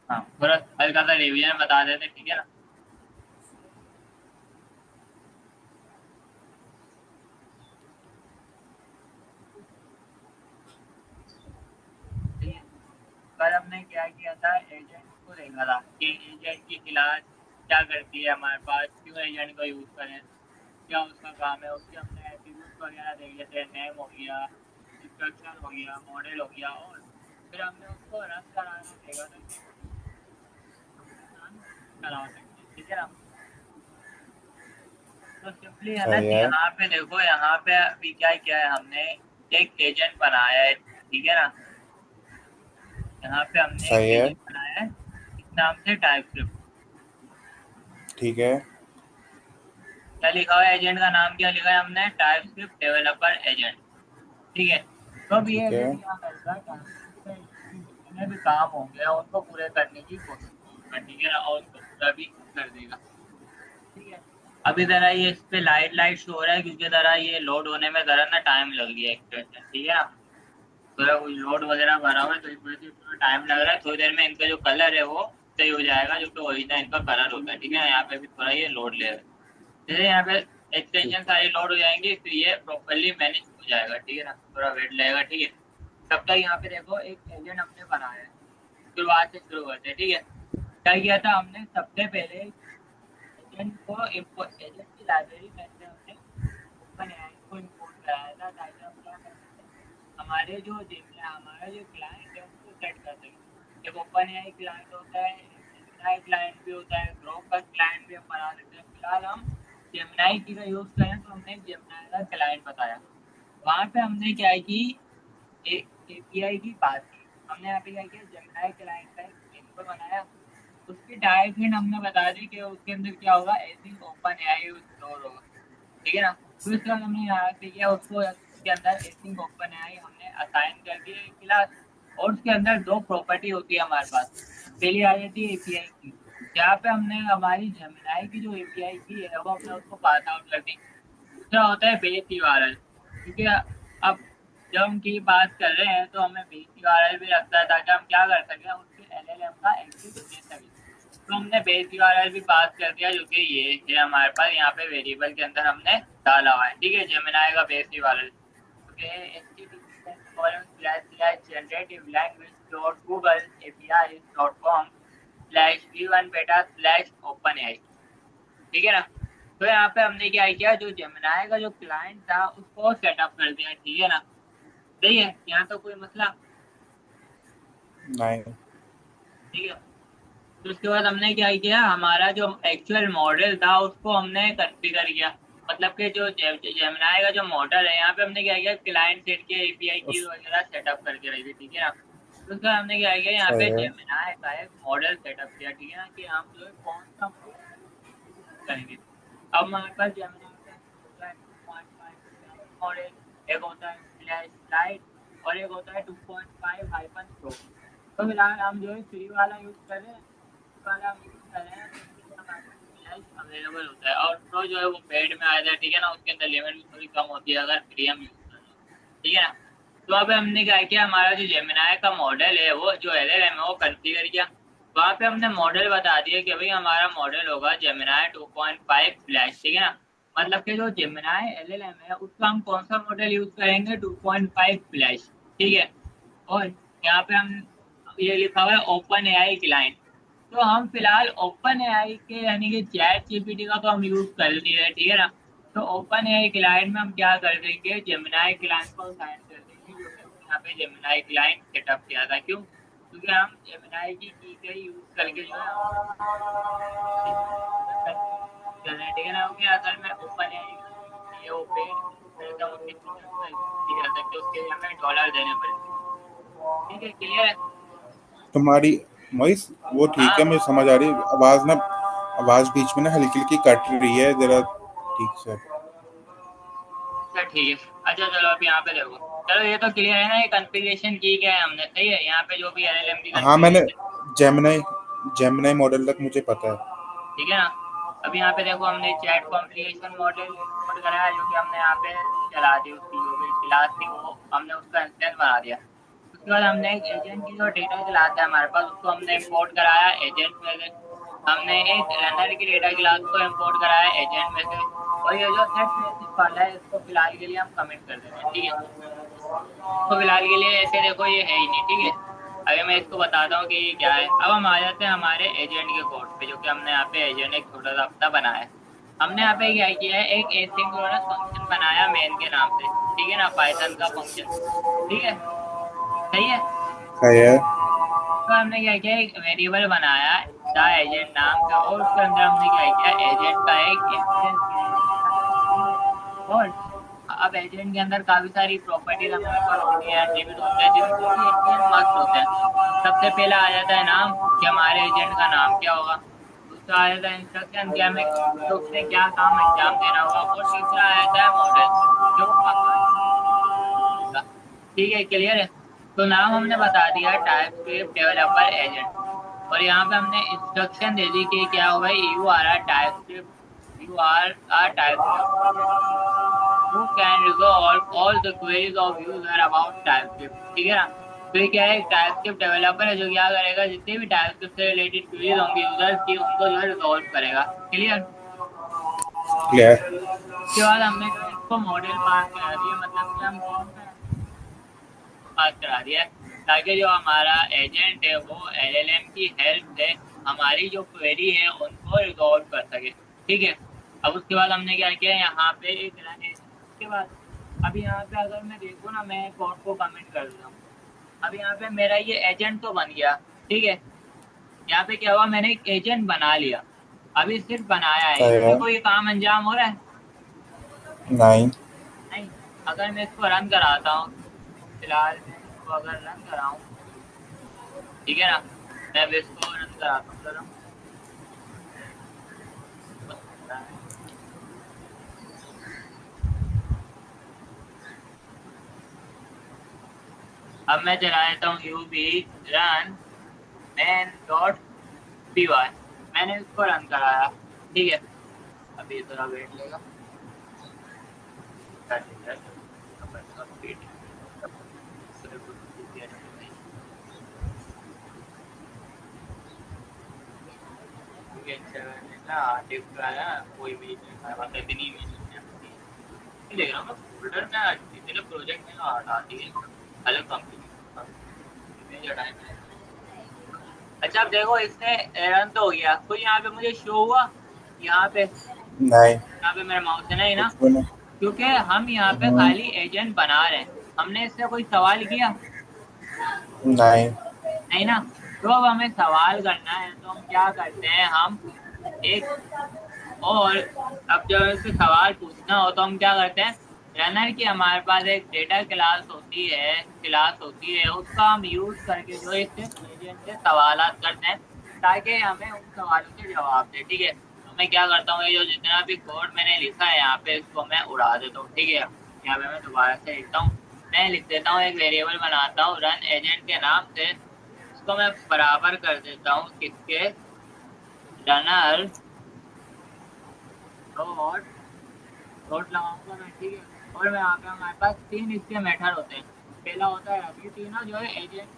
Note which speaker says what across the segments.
Speaker 1: हाँ, थोड़ा हल्का सा रिवीजन बता देते, ठीक है ना। ठीक है, कल हमने क्या किया था, एजेंट को देखा था कि एजेंट की क्लास क्या करती है हमारे पास, क्यों एजेंट को यूज करें, क्या उसका काम है, उसके हमने एट्रीब्यूट वगैरह देख लेते हैं, नेम हो गया, इंस्ट्रक्शन हो गया, मॉडल हो गया, और फिर हमने उसको रन कराना देगा था कि रन करा सकते हैं, ठीक है ना। तो सिंपली है ना
Speaker 2: सही
Speaker 1: कि
Speaker 2: है।
Speaker 1: यहाँ पे देखो, यहाँ पे अभी क्या किया है हमने, एक एजेंट बनाया है, ठीक है ना। यहाँ पे हमने एक
Speaker 2: सही है।
Speaker 1: एजेंट बनाया है इस नाम से टाइप।
Speaker 2: ठीक है।
Speaker 1: क्या लिखा हुआ है, एजेंट का नाम क्या लिखा है हमने, टाइपस्क्रिप्ट डेवलपर एजेंट, ठीक है। तो अब ये
Speaker 2: ठीक है।
Speaker 1: एजेंट क्या करेगा, टाइपस्क्रिप्ट के जितने भी काम होंगे उनको पूरे करने की कोशिश करेगा, ठीक है ना, और उसको पूरा भी कर देगा, ठीक है। अभी जरा ये इस पे लाइट लाइट शो हो रहा है क्योंकि जरा ये लोड होने में जरा ना टाइम लग रही है एक्सटेंशन, ठीक है ना। थोड़ा कुछ लोड वगैरह भरा हुआ है तो इस वजह से थोड़ा टाइम लग रहा है, थोड़ी देर में इनका जो कलर है वो सही हो जाएगा, जो कि ओरिजिनल इनका कलर होता है, ठीक है। यहाँ पे भी थोड़ा ये लोड ले रहा है, जैसे यहाँ पे
Speaker 2: ठीक।
Speaker 1: एक्सटेंशन सारी लोड हो जाएंगी फिर ये प्रॉपरली मैनेज हो जाएगा, ठीक है ना, थोड़ा वेट लगेगा, ठीक है। तब तक यहाँ पे देखो एक एजेंट हमने बनाया है, शुरुआत से शुरू करते हैं, ठीक है। क्या किया था हमने, सबसे पहले एजेंट को एजेंट की लाइब्रेरी में से हमने ओपन एआई को इंपोर्ट कराया था, ताकि हम क्या कर सकें, हमारे जो जिम्मे हमारा जो क्लाइंट है उसको सेट कर सकें। एक ओपन एआई क्लाइंट होता है, एक जेमिनाई क्लाइंट भी होता है, ग्रोक का क्लाइंट भी हम बना सकते हैं। फिलहाल हम जेमिनाई की का यूज करें तो हमने जेमिनाई का क्लाइंट बताया। वहां पे हमने क्या है कि एक एपीआई की बात की, हमने यहाँ पे क्या किया, जेमिनाई क्लाइंट का एक वेरिएबल बनाया, उसकी डायरेक्ट हिंट हमने बता दी कि उसके अंदर क्या होगा, एसिंग ओपन एआई स्टोर होगा, ठीक है ना। फिर उसके बाद हमने यहाँ पे किया उसको, उसके अंदर एसिंग ओपन एआई हमने असाइन कर दिया एक क्लास, और उसके अंदर दो प्रॉपर्टी होती है हमारे पास। पहली आ जाती है एपीआई की, जहाँ पे हमने हमारी जेमिनाई की जो एपीआई की है वो हमने उसको पास आउट कर दी। दूसरा होता है बेस यूआरएल, क्योंकि अब जब हम की बात कर रहे हैं तो हमें बेस यूआरएल भी लगता है, ताकि हम क्या कर सकें, उसके एलएलएम का एक्सेस दे सकें। तो हमने बेस यूआरएल भी पास कर दिया, जो कि ये है हमारे पास यहाँ पे वेरिएबल के अंदर हमने डाला हुआ है, ठीक है, जेमिनाई का बेस यूआरएल, जो है https://generative-google-api.com/v1beta/openai, ठीक है ना। तो यहाँ पे हमने क्या किया, जो जेमिनाई का जो क्लाइंट था उसको सेटअप कर दिया, ठीक है ना। सही है, यहाँ तो कोई मसला,
Speaker 2: नहीं।
Speaker 1: ठीक है। तो उसके बाद हमने क्या किया, हमारा जो एक्चुअल मॉडल था उसको हमने कॉन्फ़िगर किया, मतलब कि जो जेमिनाई का जो मॉडल है यहाँ पे हमने क्या किया, क्लाइंट सेट के एपीआई की
Speaker 2: उस
Speaker 1: वगैरह सेटअप करके रखी थी, ठीक है ना। तो उसके बाद हमने क्या किया, यहाँ
Speaker 2: सही
Speaker 1: पे
Speaker 2: है।
Speaker 1: जेमिनाई का एक मॉडल सेटअप किया, ठीक है ना, कि हम जो है कौन सा मॉडल यूज करेंगे। अब हमारे पास जेमिनाई का एक होता है 2.5 मॉडल, एक होता है फ्लैश लाइट, और एक होता है 2.5 हाइपन प्रो। तो फिलहाल हम जो है फ्री वाला यूज कर रहे हैं, वाला हम यूज कर रहे हैं, तो उसके लिए हमारे पास फ्लैश अवेलेबल होता है, और प्रो जो है वो पेड में आ जाता है, ठीक है ना, उसके अंदर लिमिट भी थोड़ी कम होती है अगर फ्री हम यूज कर रहे हैं, ठीक है ना। तो अब हमने क्या किया, हमारा जो जेमिनाई का मॉडल है वो जो एलएलएम है वो कॉन्फ़िगर किया। वहां पे हमने मॉडल बता दिया कि भाई हमारा मॉडल होगा जेमिनाई 2.5 फ्लैश, ठीक है ना। मतलब कि जो जेमिनाई एलएलएम है उसका हम कौन सा मॉडल यूज करेंगे, 2.5 फ्लैश, ठीक है। और यहाँ पे हम ये लिखा हुआ है ओपन एआई क्लाइंट। तो हम फिलहाल ओपन एआई के यानी कि चैट जीपीटी का तो हम यूज कर नहीं रहे, ठीक है ना। तो ओपन एआई क्लाइंट में हम क्या कर देंगे, जेमिनाई क्लाइंट को साइन कर देंगे, जो कि हमने यहाँ पे जेमिनाई क्लाइंट सेटअप किया था। क्यों, क्योंकि हम जेमिनाई की का यूज करके जो है हम कर रहे हैं, ठीक है ना, क्योंकि असल में ओपन एआई ये वो पेड है, हम उसके फीचर्स का यूज नहीं कर सकते, उसके लिए हमें डॉलर देने पड़ेंगे, ठीक है, क्लियर है।
Speaker 2: तुम्हारी वॉइस वो ठीक है,
Speaker 1: हाँ,
Speaker 2: मुझे समझ आ रही है। आवाज ना, आवाज बीच में ना हल्की हल्की कट रही है जरा। ठीक से।
Speaker 1: अच्छा ठीक है। अच्छा चलो अब यहाँ पे देखो, चलो ये तो क्लियर है ना, ये कॉन्फ़िगरेशन की क्या है हमने, सही है, यहाँ पे जो भी एलएलएम की
Speaker 2: हाँ, मैंने
Speaker 1: कॉन्फ़िगरेशन,
Speaker 2: जेमिनाई जेमिनाई मॉडल तक मुझे पता है।
Speaker 1: ठीक है ना। अब यहाँ पे देखो हमने चैट कॉन्फ़िगरेशन मॉडल इंपोर्ट कराया, जो कि हमने यहाँ पे चला दी, उसकी जो भी क्लास थी वो हमने उसका इंस्टेंस बना दिया। उसके बाद हमने एक एजेंट की जो डेटा क्लास है हमारे पास उसको हमने इंपोर्ट कराया एजेंट में से। हमने एक रनर की डेटा क्लास को इंपोर्ट कराया एजेंट में से। और ये जो सेट बेसिस वाला है इसको फिलहाल के लिए हम कमिट कर देते हैं, ठीक है। तो फिलहाल के लिए ऐसे देखो ये है ही नहीं, ठीक है। अगर मैं इसको बताता हूँ कि ये क्या है। अब हम आ जाते हैं हमारे एजेंट के कोड पे, जो कि हमने यहाँ पे एजेंट एक छोटा सा अपना बनाया है। हमने यहाँ पे क्या किया है, एक एसिंक्रोनस फंक्शन बनाया मेन के नाम से, ठीक है ना, पाइथन का फंक्शन, ठीक है, सही है।
Speaker 2: सही है।
Speaker 1: तो हमने क्या किया, एक वेरिएबल बनाया द एजेंट नाम का, और उसके अंदर हमने क्या किया, एजेंट का एक इंस्टेंस क्रिएट किया, ठीक है। और अब एजेंट के अंदर काफी सारी प्रॉपर्टीज हमारे पास होती है, एट्रीब्यूट होते हैं, जिनको कि एजेंट मस्ट होते हैं। सबसे पहला आ जाता है नाम, कि हमारे एजेंट का नाम क्या होगा। दूसरा आ जाता है इंस्ट्रक्शन, कि हमें तो उसने क्या काम अंजाम देना होगा। और तीसरा आ जाता है मॉडल, कि वो कहाँ देगा। ठीक है, क्लियर है। तो नाम हमने बता दिया टाइपस्क्रिप्ट डेवलपर एजेंट। और यहाँ पे हमने इंस्ट्रक्शन दे दी कि क्या होगा, you are a TypeScript, you are a TypeScript agent who can resolve all the queries of user about TypeScript, ठीक है ना। तो ये क्या है, टाइपस्क्रिप्ट डेवलपर है जो क्या करेगा, जितने भी टाइपस्क्रिप्ट से रिलेटेड क्वेरीज होंगी यूजर्स की उनको जो है रिजॉल्व करेगा, क्लियर।
Speaker 2: क्लियर।
Speaker 1: उसके बाद हमने जो है इसको मॉडल पास करा दिया, मतलब कि हम कौन सा पास करा दिया है, ताकि जो हमारा एजेंट है वो एलएलएम की हेल्प से हमारी जो क्वेरी है उनको रिजॉल्व कर सके, ठीक है। अब उसके बाद हमने क्या किया, यहाँ पे एक रन एजेंट। उसके बाद अब यहाँ पे अगर मैं देखूँ ना, मैं कोड को कमेंट कर देता हूँ। अब यहाँ पे मेरा ये एजेंट तो बन गया, ठीक है। यहाँ पे क्या हुआ, मैंने एक एजेंट बना लिया। अभी सिर्फ बनाया है,
Speaker 2: सही
Speaker 1: इससे
Speaker 2: है।
Speaker 1: कोई काम अंजाम हो रहा है?
Speaker 2: नहीं।
Speaker 1: नहीं। अगर मैं इसको रन कराता हूँ, फिलहाल मैं इसको अगर रन कराऊँ, ठीक है ना, मैं अब इसको रन कराता हूँ जरा। अब मैं चला देता हूँ U B run main dot P Y. मैंने इसको रन कराया, ठीक है। अभी थोड़ा वेट लेगा। कोई भी हमारे पास इतनी देख रहा हूँ मैं फोल्डर में इतने प्रोजेक्ट में हटा दिए अलग कंपनी टाइम है। अच्छा अब देखो इसने रन तो हो गया, कुछ यहाँ पे मुझे शो हुआ, यहाँ पे
Speaker 2: नहीं।
Speaker 1: मेरा माउस है नहीं ना,
Speaker 2: कुछ भी नहीं।
Speaker 1: क्योंकि हम यहाँ पे
Speaker 2: हम्म,
Speaker 1: खाली एजेंट बना रहे हैं। हमने इससे कोई सवाल किया
Speaker 2: नहीं।
Speaker 1: नहीं ना। तो अब हमें सवाल करना है तो हम क्या करते हैं, हम एक और अब जब इससे सवाल पूछना हो तो हम क्या करते हैं, रनर की हमारे पास एक डेटा क्लास होती है उसका हम यूज करके जो है इससे एजेंट से सवाल करते हैं, ताकि हमें उन सवालों के जवाब दे, ठीक है। तो मैं क्या करता हूँ, ये जो जितना भी कोड मैंने लिखा है यहाँ पे इसको मैं उड़ा देता हूँ, ठीक है। यहाँ पे मैं दोबारा से लिखता हूँ, मैं लिख देता हूँ, एक वेरिएबल बनाता हूँ रन एजेंट के नाम से। इसको मैं बराबर कर देता हूँ किसके, रनर डॉट डॉट लगाऊंगा मैं, ठीक है। और मैं यहाँ पे हमारे पास तीन इसके मेथड होते हैं। पहला होता है रन, ये तीनों जो है एजेंट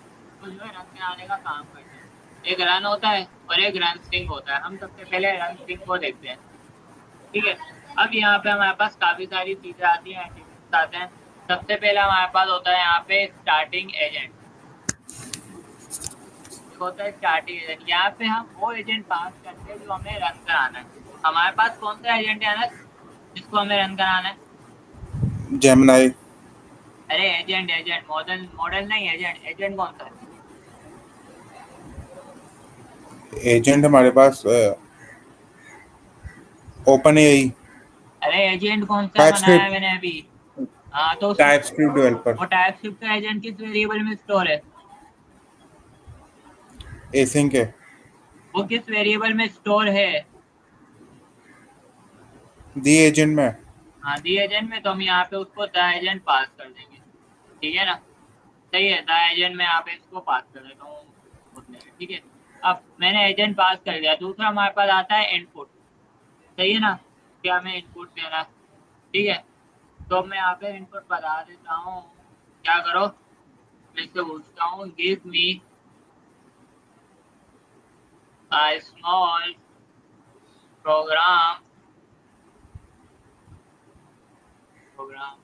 Speaker 1: को जो है रन कराने का काम करते हैं। एक रन होता है और एक रन स्ट्रिंग होता है। हम सबसे पहले रन स्ट्रिंग को देखते हैं, ठीक है। अब यहाँ पे हमारे पास काफी सारी चीजें आती हैं, एट्रीब्यूट्स आते हैं। सबसे पहला हमारे पास होता है यहाँ पे स्टार्टिंग एजेंट, एक होता है स्टार्टिंग एजेंट। यहाँ पे हम वो एजेंट पास करते हैं जो हमें रन कराना है। हमारे पास कौन सा एजेंट है अनस, जिसको हमें रन कराना है?
Speaker 2: जेमिनाई।
Speaker 1: अरे एजेंट एजेंट, मॉडल मॉडल नहीं, एजेंट एजेंट कौन सा है?
Speaker 2: एजेंट हमारे पास ओपन एआई।
Speaker 1: अरे एजेंट कौन सा बनाया है
Speaker 2: टाइपस्क्रिप्ट।
Speaker 1: मैंने अभी? हाँ तो उसमें
Speaker 2: टाइपस्क्रिप्ट डेवलपर।
Speaker 1: वो टाइपस्क्रिप्ट का एजेंट किस वेरिएबल में स्टोर है?
Speaker 2: एसिंक है।
Speaker 1: वो किस वेरिएबल में स्टोर है?
Speaker 2: दी एजेंट में।
Speaker 1: हाँ दी एजेंट में, तो हम यहाँ पे उसको द एजेंट पास कर देंगे, ठीक है ना। सही है, द एजेंट में यहाँ पे इसको पास कर देता हूँ खुद में, ठीक है। अब मैंने एजेंट पास कर दिया। दूसरा हमारे पास आता है इनपुट, सही है ना, क्या हमें इनपुट देना है, ठीक है। तो मैं यहाँ पे इनपुट बता देता हूँ, क्या करो, मैं इससे पूछता हूँ, give me a small program program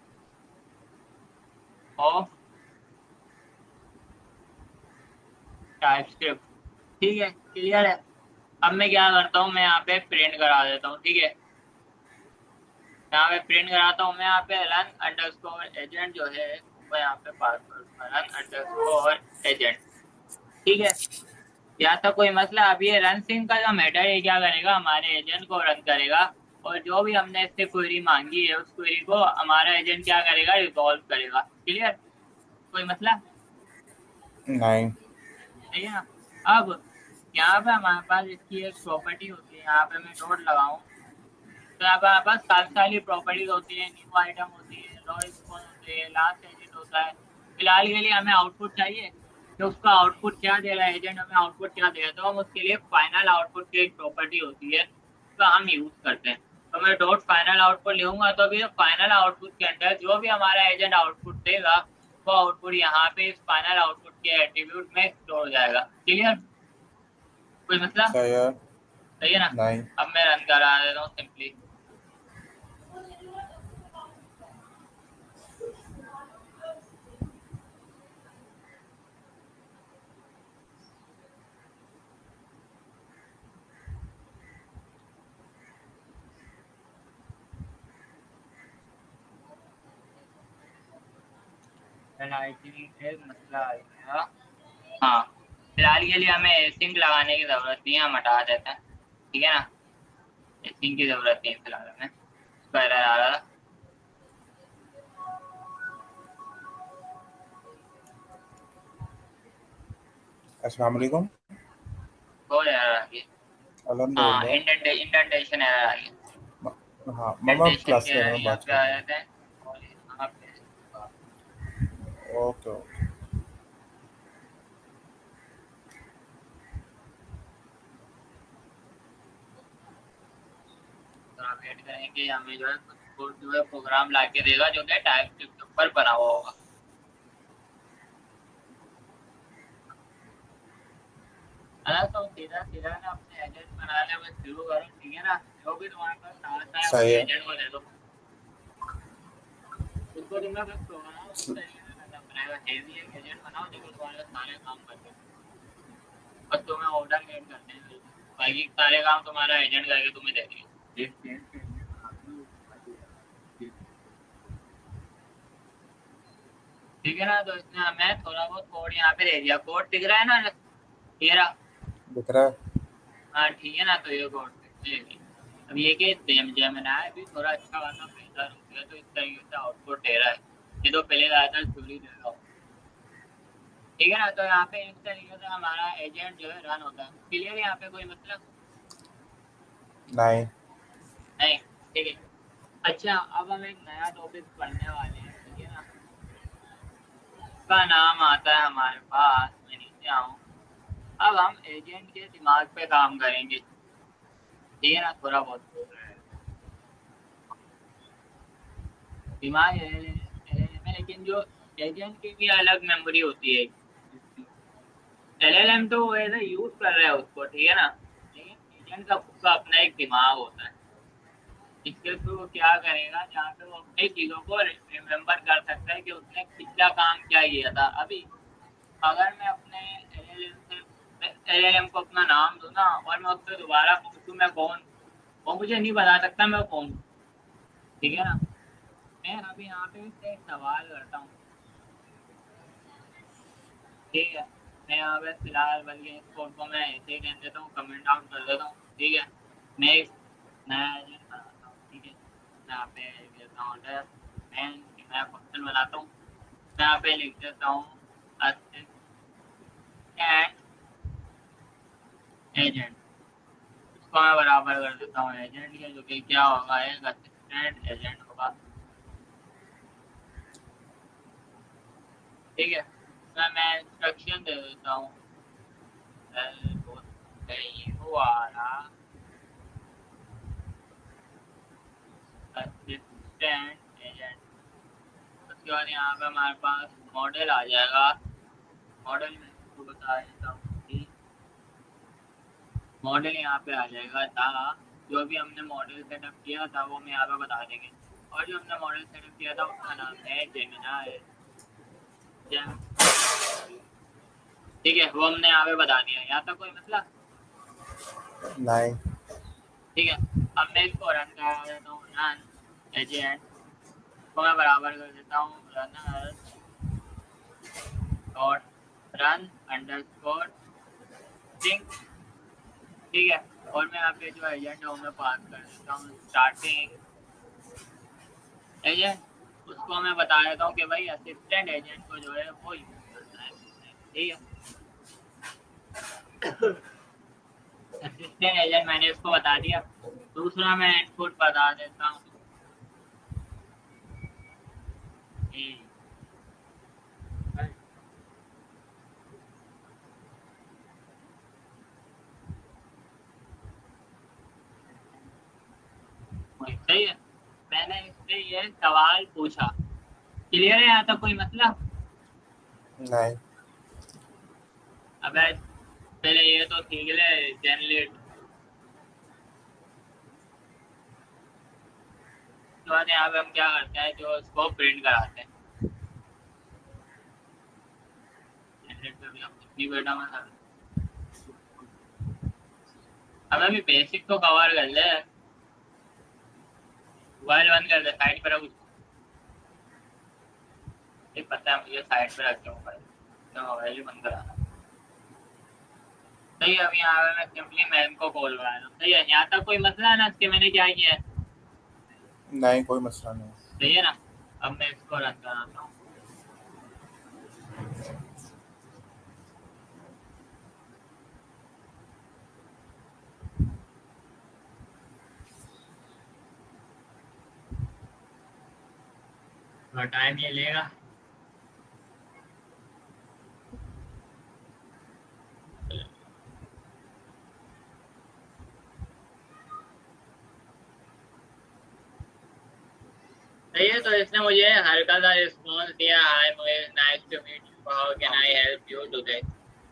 Speaker 1: of TypeScript. ठीक है, क्लियर है। अब मैं क्या करता हूँ, मैं यहाँ पे प्रिंट करा देता हूँ। ठीक है, यहाँ पे प्रिंट कराता हूँ मैं, यहाँ पे रन अंडरस्कोर एजेंट जो है वो यहाँ पे पास करूंगा, रन अंडरस्कोर एजेंट। ठीक है, यहाँ तक कोई मसला। अब ये रन सिंह का जो मेथड है क्या करेगा, हमारे एजेंट को रन करेगा, और जो भी हमने इससे क्वेरी मांगी है उस क्वेरी को हमारा एजेंट क्या करेगा, रिजॉल्व करेगा। क्लियर, कोई मसला
Speaker 2: नहीं।
Speaker 1: सही है ना। अब यहाँ पे हमारे पास इसकी एक प्रॉपर्टी होती है, यहाँ पे मैं डॉट लगाऊं तो यहाँ पे हमारे पास काफी सारी प्रॉपर्टीज होती है, न्यू आइटम होती है, लो रिस्पॉन्स होते हैं, लास्ट एजेंट होता है। फिलहाल के लिए हमें आउटपुट चाहिए कि उसका आउटपुट क्या दे रहा है, एजेंट हमें आउटपुट क्या दे रहा है, तो हम उसके लिए फाइनल आउटपुट की एक प्रॉपर्टी होती है तो हम यूज करते हैं। तो मैं डॉट फाइनल आउटपुट लिखूंगा तो अभी फाइनल आउटपुट के अंदर जो भी हमारा एजेंट आउटपुट देगा वो आउटपुट यहाँ पे इस फाइनल आउटपुट के एट्रीब्यूट में स्टोर हो जाएगा। क्लियर, कोई मसला
Speaker 2: सही है।
Speaker 1: सही है ना।
Speaker 2: नहीं।
Speaker 1: अब मैं रन करा देता हूँ सिंपली। आई थिंक एक मसला आ गया। हाँ, फिलहाल के लिए हमें एसिंक लगाने की जरूरत नहीं है, हम हटा देते हैं। ठीक है ना, एसिंक की जरूरत नहीं है फिलहाल हमें। उसका एरर आ रहा था।
Speaker 2: अस्सलाम वालेकुम।
Speaker 1: वो एरर आ गया। हाँ,
Speaker 2: अल्हम्दुलिल्लाह।
Speaker 1: इंडेंटेशन एरर आ गया।
Speaker 2: हाँ मामा,
Speaker 1: इंडेंटेशन
Speaker 2: क्लास
Speaker 1: के
Speaker 2: ले रहा
Speaker 1: एरर
Speaker 2: हूँ,
Speaker 1: यहाँ
Speaker 2: बात
Speaker 1: पे
Speaker 2: कर
Speaker 1: आ
Speaker 2: रहा
Speaker 1: जाते हैं, और यहाँ पे
Speaker 2: हूँ। Okay okay.
Speaker 1: थोड़ा वेट करेंगे, हमें जो है कुछ कोड जो है प्रोग्राम ला के देगा जो कि टाइपस्क्रिप्ट के ऊपर बना हुआ होगा। हाँ, तो सीधा सीधा ना अपने एजेंट बनाने में शुरू करो। ठीक है ना, जो भी तुम्हारे पास टास्क है
Speaker 2: सही
Speaker 1: अपने
Speaker 2: है।
Speaker 1: एजेंट को दे दो, उसको तुम्हें बस प्रोग्राम उसी तरीके से करना पड़ेगा। हेवी एक एजेंट बनाओ जो कि तुम्हारे सारे काम कर दे, बस तुम्हें ऑर्डर गेट करने हैं, बाकी सारे काम तुम्हारा एजेंट करके तुम्हें दे देगा। एक चेंज के एजेंट बनाते हो, उसके बाद ये करते हो। ठीक है ना, तो इसने हमें थोड़ा बहुत कोड यहाँ पे दे दिया। कोड दिख रहा है ना, ये रहा।
Speaker 2: दिख रहा है।
Speaker 1: हाँ ठीक है ना, तो ये कोड दे दिया। अब ये कि जेमिनाई भी थोड़ा अच्छा खासा बेहतर हो गया, तो इस तरीके से आउटपुट दे रहा है। ये तो पहले ज्यादातर चोरी दे रहा हूँ। ठीक है ना, तो यहाँ पे इस तरीके से हमारा एजेंट जो है रन होता है। क्लियर है, यहाँ पे कोई मतलब
Speaker 2: नहीं।
Speaker 1: नहीं। ठीक है, अच्छा अब हम एक नया टॉपिक पढ़ने वाले हैं। ठीक है ना, उसका नाम आता है हमारे पास, मैं नीचे आऊँ। अब हम एजेंट के दिमाग पे काम करेंगे। ठीक है ना, थोड़ा बहुत दिमाग LLM है, लेकिन जो एजेंट की भी अलग मेमोरी होती है। LLM तो वो ऐसे यूज कर रहा है उसको, ठीक है ना, लेकिन एजेंट का खुद का अपना एक दिमाग होता है। इसके थ्रू वो क्या करेगा, जहाँ पे वो अपनी चीजों को रिमेम्बर कर सकता है कि उसने पिछला काम क्या किया था। अभी अगर मैं अपने LLM को अपना नाम दूं ना, और मैं उससे दोबारा पूछूं मैं कौन हूं, वो मुझे नहीं बता सकता मैं कौन हूँ। ठीक है ना, मैं अभी यहाँ पे इससे एक सवाल करता हूँ। ठीक है, मैं यहाँ पे फिलहाल बल्कि इस कोड को मैं ऐसे ही रहने देता हूँ, कमेंट आउट कर देता हूँ। ठीक है, मैं एक नया एजेंट बनाता हूँ। ठीक है, यहाँ पे लिख देता हूँ मैं नया फंक्शन बनाता हूँ। यहाँ पे लिख देता हूँ असिस्टेंट एजेंट। इसको मैं बराबर कर देता हूँ एजेंट के, जो कि क्या होगा, एक असिस्टेंट एजेंट होगा। ठीक है, मैं इंस्ट्रक्शन दे देता हूँ, वो आ रहा असिस्टेंट एजेंट। उसके बाद यहाँ पे हमारे पास मॉडल आ जाएगा मॉडल में आपको बता देता हूँ कि मॉडल यहाँ पे आ जाएगा था। जो भी हमने मॉडल सेटअप किया था वो हम यहाँ पे बता देंगे। और जो हमने मॉडल सेटअप किया था उसका नाम है जेमिना है, ठीक है, वो हमने यहाँ पे बता दिया। यहाँ तक कोई मतलब?
Speaker 2: नहीं।
Speaker 1: ठीक है, अब मैं इसको रन करा देता हूँ, रन एजेंट को मैं बराबर कर देता हूँ runner dot run underscore string, ठीक है। और मैं यहाँ पे जो एजेंट है वो मैं पास कर देता हूँ स्टार्टिंग एजेंट। उसको मैं बता देता हूँ कि भाई असिस्टेंट एजेंट को जो है वो यूज करना है, ठीक है। असिस्टेंट एजेंट मैंने इसको बता दिया। दूसरा मैं इनपुट बता देता हूँ कि सही है, मैंने इससे ये सवाल पूछा। क्लियर है यहाँ तक कोई मतलब?
Speaker 2: नहीं।
Speaker 1: अब पहले ये तो ठीक है जनरेट, उसके बाद यहाँ पे हम क्या करते हैं, जो इसको प्रिंट कराते हैं। जनरेट पे भी हम इतनी बेटा में हमें भी बेसिक तो कवर कर ले। मोबाइल बंद कर दे, साइड पर रख उसको। ये पता है मुझे, साइड पे रख के मोबाइल, तो मोबाइल ही बंद कराना। सही है, अब यहाँ पे मैं सिंपली मैम को कॉल करा रहा हूँ। सही है, यहाँ तक कोई मसला है ना इसके मैंने क्या किया है?
Speaker 2: नहीं, कोई मसला नहीं।
Speaker 1: सही है ना? अब मैं इसको रन कराता हूँ। थोड़ा टाइम ये लेगा। सही है, तो इसने मुझे हल्का सा रिस्पॉन्स दिया, hi Mohit, nice to meet you, how can I help you today,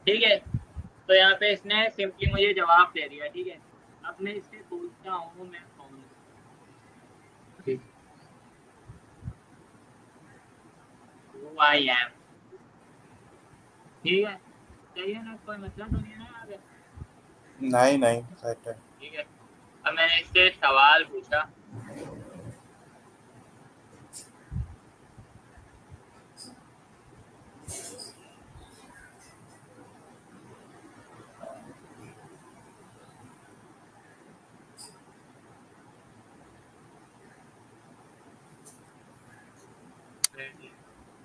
Speaker 1: ठीक है। तो यहाँ पे इसने सिंपली मुझे जवाब दे दिया, ठीक है। अब मैं इससे पूछता हूँ मैं कौन हूँ, हु आई एम, ठीक है। सही है ना, कोई मतलब तो नहीं है ना यहाँ पे?
Speaker 2: नहीं, नहीं, सेट है।
Speaker 1: ठीक है, अब मैंने इससे सवाल पूछा,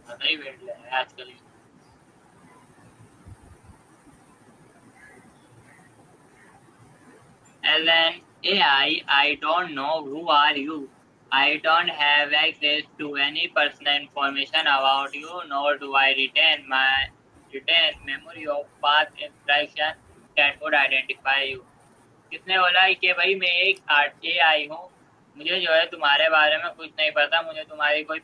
Speaker 1: पता ही वेट ले रहा है आजकल। As an AI, I don't know who are you. I don't have access to any personal information about you, nor do I retain memory of past interaction that would identify you. किसने बोला कि भाई मैं एक AI हूँ, मुझे जो है तुम्हारे बारे में कुछ नहीं पता, मुझे तुम्हारी कोई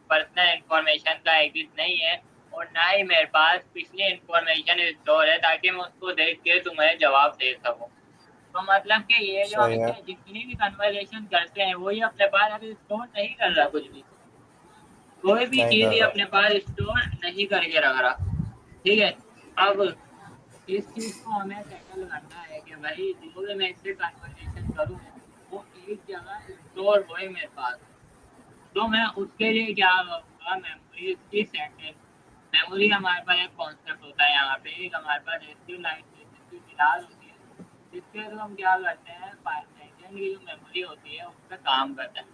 Speaker 1: पर्सनल इंफॉर्मेशन का एक्सेस नहीं है, और ना ही मेरे पास पिछली इंफॉर्मेशन स्टोर है ताकि मैं उसको देख के तुम्हें जवाब दे सकूं। तो मतलब कि ये जो हम
Speaker 2: सही है।
Speaker 1: इससे जितनी भी कन्वर्सेशन करते हैं वो ये अपने पास अभी स्टोर नहीं कर रहा, कुछ भी कोई भी
Speaker 2: नहीं
Speaker 1: चीज
Speaker 2: कर
Speaker 1: ये
Speaker 2: रहा।
Speaker 1: अपने पास स्टोर नहीं करके रख रहा, ठीक है। अब इस चीज को हमें टैकल करना है कि भाई जो भी मैं इससे कन्वर्सेशन करूँ वो एक जगह स्टोर होए मेरे पास। तो मैं उसके लिए क्या करूँगा, मेमोरी की सेटिंग। मेमोरी हमारे पास एक कॉन्सेप्ट होता है यहाँ पे, एक हमारे पास एक्टिव लाइसेंस की क्लास होती है, जिसके थ्रू हम क्या करते हैं, एजेंट की जो मेमोरी होती है उस पर काम करते हैं,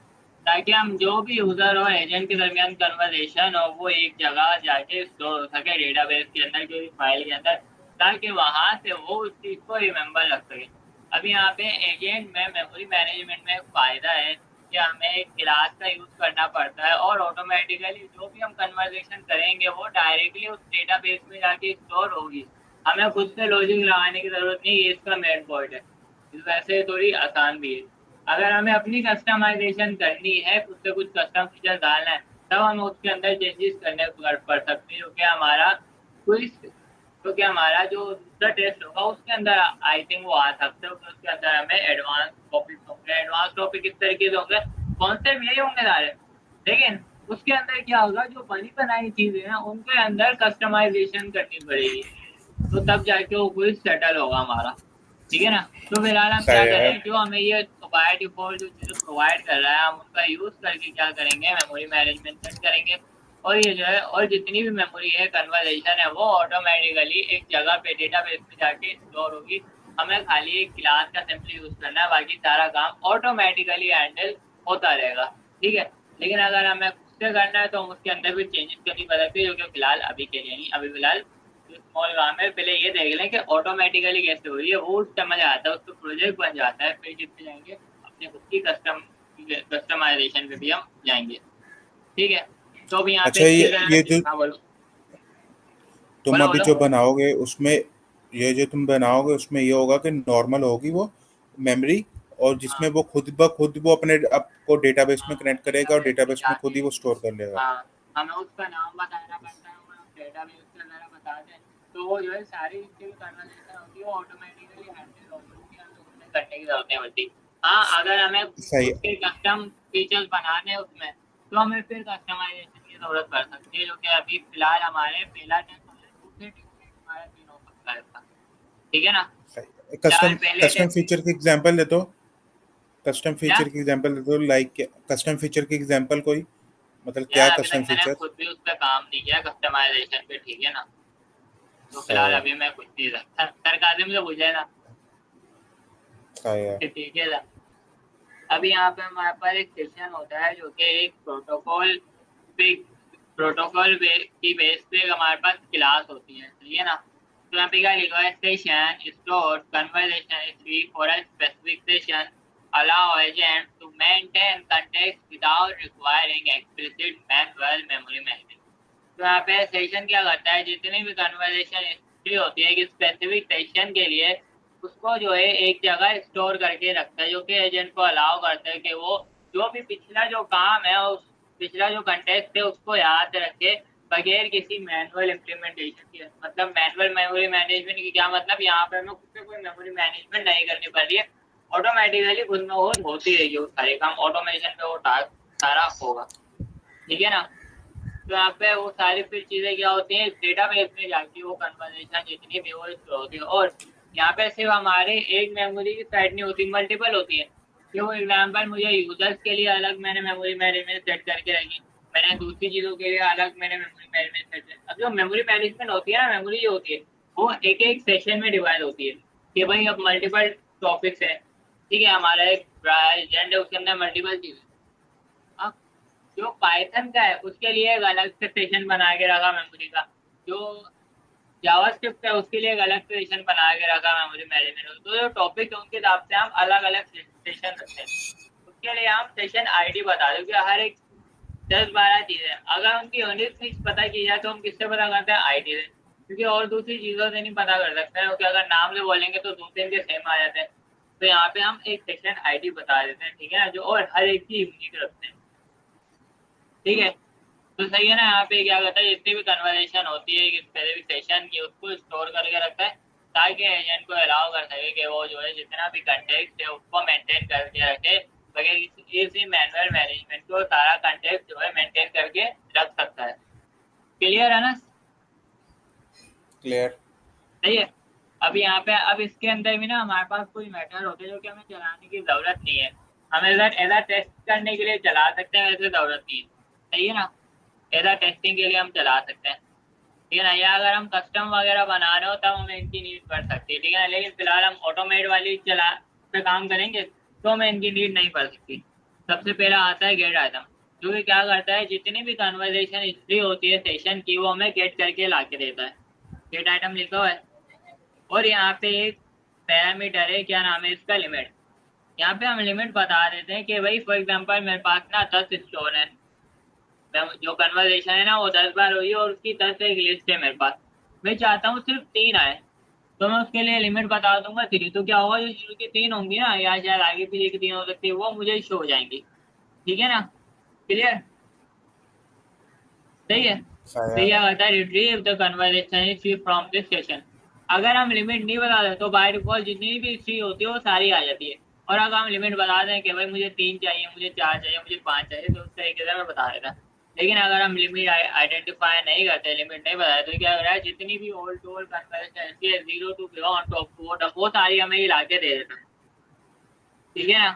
Speaker 1: ताकि हम जो भी यूजर और एजेंट के दरमियान कन्वर्सेशन हो वो एक जगह जाके स्टोर हो सके डेटाबेस के अंदर, किसी फाइल के अंदर, ताकि वहां से वो उस चीज को रिमेम्बर रख सके। अभी यहाँ पे एजेंट में मेमोरी मैनेजमेंट में एक फायदा है कि हमें एक क्लास का यूज करना पड़ता है और ऑटोमेटिकली जो भी हम कन्वर्सेशन करेंगे वो डायरेक्टली उस डेटाबेस में जाके स्टोर होगी। हमें खुद से लॉजिक लगाने की जरूरत नहीं, ये इसका मेन पॉइंट है। इस वैसे थोड़ी आसान भी है। अगर हमें अपनी कस्टमाइजेशन करनी है, खुद से कुछ कस्टम फीचर डालना है, तब हमें उसके अंदर चेंजेस करने पड़ सकते हैं, क्योंकि हमारा क्विज, तो क्या हमारा जो दूसरा टेस्ट होगा उसके अंदर आई थिंक वो आ सकते हो कि उसके अंदर हमें एडवांस टॉपिक होंगे। एडवांस टॉपिक किस तरीके से होंगे, कॉन्सेप्ट यही होंगे सारे, लेकिन उसके अंदर क्या होगा, जो बनी बनाई चीजें हैं उनके अंदर कस्टमाइजेशन करनी पड़ेगी, तो तब जाके वो क्विज सेटल होगा हमारा। ठीक है ना। तो फिलहाल हम क्या
Speaker 2: सही है।
Speaker 1: करें, जो हमें ये बाय डिफॉल्ट जो चीजें प्रोवाइड कर रहा है हम उनका यूज करके क्या करेंगे, मेमोरी मैनेजमेंट सेट करेंगे। और ये जो है, और जितनी भी मेमोरी है, कन्वर्जेशन है, वो ऑटोमेटिकली एक जगह पे डेटाबेस में जाके स्टोर होगी। हमें खाली एक क्लास का सिंपली यूज करना है, बाकी सारा काम ऑटोमेटिकली हैंडल होता रहेगा। ठीक है। लेकिन अगर हमें खुद से करना है तो हम उसके अंदर भी चेंजेस करनी पड़ती है, जो कि फिलहाल अभी के लिए नहीं, अभी फिलहाल जो स्मॉल काम है पहले ये देख लें कि ऑटोमेटिकली कैसे हो रही है, वो समझ आता है, उसको प्रोजेक्ट बन जाता है, फिर जितने जाएंगे अपने खुद की कस्टमाइजेशन पे भी हम जाएंगे। ठीक है। तो अभी यहाँ पे
Speaker 2: अच्छा,
Speaker 1: इसके
Speaker 2: ये
Speaker 1: अगर,
Speaker 2: जो
Speaker 1: हाँ बोलो
Speaker 2: तुम
Speaker 1: बोलो
Speaker 2: अभी
Speaker 1: बोलो।
Speaker 2: जो बनाओगे उसमें, ये जो तुम बनाओगे उसमें ये होगा कि नॉर्मल होगी वो मेमोरी, और जिसमें
Speaker 1: हाँ
Speaker 2: वो खुद ब खुद वो अपने आपको डेटाबेस में
Speaker 1: हाँ,
Speaker 2: कनेक्ट करेगा और
Speaker 1: डेटाबेस में
Speaker 2: डेटाबेस में खुद
Speaker 1: जाके,
Speaker 2: ही वो स्टोर कर लेगा।
Speaker 1: हाँ, हमें उसका नाम बताना पड़ता है और हम डेटाबेस के अंदर बता दें, तो वो जो है सारी जितनी भी कन्वर्सेशन होती है वो ऑटोमेटिकली हैंडल होगी, उसके अंदर उसमें करने की जरूरत नहीं पड़ती। हाँ, अगर हमें
Speaker 2: सही।
Speaker 1: खुद के कस्टम फीचर्स बनाने हैं उसमें, तो हमें फिर कस्टमाइजेशन की जरूरत पड़ सकती है, जो कि अभी फिलहाल हमारे पहला टेस्ट हमारे दूसरे टेस्ट में हमारा सीन हो सकता है इसका। ठीक है ना।
Speaker 2: सही।
Speaker 1: फिलहाल
Speaker 2: कस्टम
Speaker 1: पहले
Speaker 2: कस्टम
Speaker 1: टेस्ट
Speaker 2: फीचर की एग्जांपल दे दो। कस्टम
Speaker 1: क्या,
Speaker 2: फीचर की एग्जांपल दे दो, लाइक कस्टम फीचर की एग्जांपल कोई, मतलब क्या
Speaker 1: यार अभी तक
Speaker 2: कस्टम
Speaker 1: मैंने
Speaker 2: फीचर।
Speaker 1: खुद भी उस पर काम नहीं किया कस्टमाइजेशन पे। ठीक है ना। तो
Speaker 2: सही
Speaker 1: फिलहाल
Speaker 2: है।
Speaker 1: अभी मैं कुछ नहीं सकता, सरकाजम से पूछे ना।
Speaker 2: सही है।
Speaker 1: ठीक है ना। अभी यहाँ पे हमारे पास एक सेशन होता है जो कि एक प्रोटोकॉल पे, की बेस पे हमारे पास क्लास होती है। सही है ना। तो यहाँ पे क्या लिखा है, session store conversation speak for a specific session, allow agent to maintain context without requiring explicit manual memory management. तो यहाँ पे सेशन क्या करता है, जितनी भी कन्वर्सेशन हिस्ट्री होती है कि स्पेसिफिक सेशन के लिए, उसको जो है एक जगह स्टोर करके रखता है, जो कि एजेंट को अलाउ करता है कि वो जो भी पिछला जो काम है, उस पिछला जो कंटेक्स्ट है उसको याद रखे, बगैर किसी मैनुअल इम्प्लीमेंटेशन के। मतलब मैनुअल मेमोरी मैनेजमेंट की क्या मतलब, यहाँ पे हमें खुद से कोई मेमोरी मैनेजमेंट नहीं करनी पड़ रही है, ऑटोमेटिकली खुद में वो होती रहेगी, वो सारे काम ऑटोमेशन पे वो टास्क सारा होगा। ठीक है ना। तो यहाँ पे वो सारी फिर चीजें क्या होती हैं, डेटाबेस में जाके वो कन्वर्सेशन जितनी भी वो स्टोर होती है। और यहाँ पे सिर्फ हमारे एक मेमोरी की साइड नहीं होती, मल्टीपल होती है। कि वो एग्जाम्पल मुझे यूजर्स के लिए अलग मैंने मेमोरी मैनेजमेंट सेट करके रखी, मैंने दूसरी चीजों के लिए अलग मैंने मेमोरी मैनेजमेंट सेट। अब जो मेमोरी मैनेजमेंट होती है ना, मेमोरी जो होती है वो एक एक सेशन में डिवाइड होती है, कि भाई अब मल्टीपल टॉपिक्स है। ठीक है, हमारा एक एजेंट है, उसके अंदर मल्टीपल चीज है। जो पाइथन का है उसके लिए एक अलग से सेशन बना के रखा मेमोरी का, जो जावास्क्रिप्ट है उसके लिए एक अलग से सेशन बना के रखा मेमोरी मैनेजमेंट। तो जो टॉपिक है उनके हिसाब से हम अलग अलग सेशन रखते हैं। उसके लिए हम सेशन आईडी बता दो कि हर एक 10-12 चीजें, अगर उनकी यूनिक चीज पता की जाए तो हम किससे पता करते हैं, आईडी से, क्योंकि और दूसरी चीजों से नहीं पता कर सकते हैं, क्योंकि अगर नाम से बोलेंगे तो दो तीन के सेम आ जाते हैं। तो यहाँ पे हम एक सेशन आईडी बता देते हैं। ठीक है ना, जो और हर एक की यूनिक रखते हैं। ठीक है। तो सही है ना। यहाँ पे क्या करता है, जितनी भी कन्वर्सेशन होती है स्पेसिफिक सेशन की, उसको स्टोर करके रखता है, ताकि एजेंट को अलाउ कर सके कि वो जो है जितना भी कंटेक्स्ट है उसको मेंटेन करके रखे, बगैर किसी मैनुअल मैनेजमेंट को सारा कंटेक्स्ट जो है मेंटेन करके रख सकता है। क्लियर है ना।
Speaker 2: क्लियर।
Speaker 1: सही है। अब यहाँ पे अब इसके अंदर भी ना हमारे पास कोई मैटर होते हैं जो कि हमें चलाने की जरूरत नहीं है, हम एज टेस्ट करने के लिए चला सकते हैं, वैसे जरूरत नहीं है। सही है ना। एज टेस्टिंग के लिए हम चला सकते हैं। ठीक है ना। या अगर हम कस्टम वगैरह बना रहे हो तब हमें इनकी नीड पड़ सकती है। ठीक है ना। लेकिन फिलहाल हम ऑटोमेट वाली चला पे काम करेंगे तो हमें इनकी नीड नहीं पड़ सकती। सबसे पहला आता है गेट आइटम, जो कि क्या करता है, जितनी भी कन्वर्सेशन हिस्ट्री होती है सेशन की वो हमें गेट करके ला के देता है। गेट आइटम लिखा हुआ है। और यहाँ पे एक पैरामीटर है, क्या नाम है इसका, लिमिट। यहाँ पे हम लिमिट बता देते हैं कि भाई फॉर एग्जांपल मेरे पास ना 10 स्टोन है, जो कन्वर्सेशन है ना वो 10 बार हुई है और उसकी 10 एक लिस्ट है मेरे पास, मैं चाहता हूँ सिर्फ 3 आए, तो मैं उसके लिए लिमिट बता दूंगा 3। तो क्या होगा, जो शुरू की 3 होंगी ना, या शायद आगे पीछे की 3 हो सकती है, वो मुझे शो हो जाएंगी। ठीक है ना। क्लियर। सही है।
Speaker 2: सही
Speaker 1: तो
Speaker 2: है।
Speaker 1: क्या होता है, retrieve the conversation from this session. अगर हम लिमिट नहीं बता दें तो बाय डिफॉल्ट जितनी भी हिस्ट्री होती है वो सारी आ जाती है। और अगर हम लिमिट बता दें कि भाई मुझे 3 चाहिए, मुझे 4 चाहिए, मुझे 5 चाहिए, तो उस तरीके से मैं बता देता। लेकिन अगर हम लिमिट आइडेंटिफाई नहीं करते, लिमिट नहीं बताते, तो क्या हो रहा है, जितनी भी old to old conversation 0 to beyond top to bottom वो सारी हमें ही ला के दे देता है। ठीक है ना।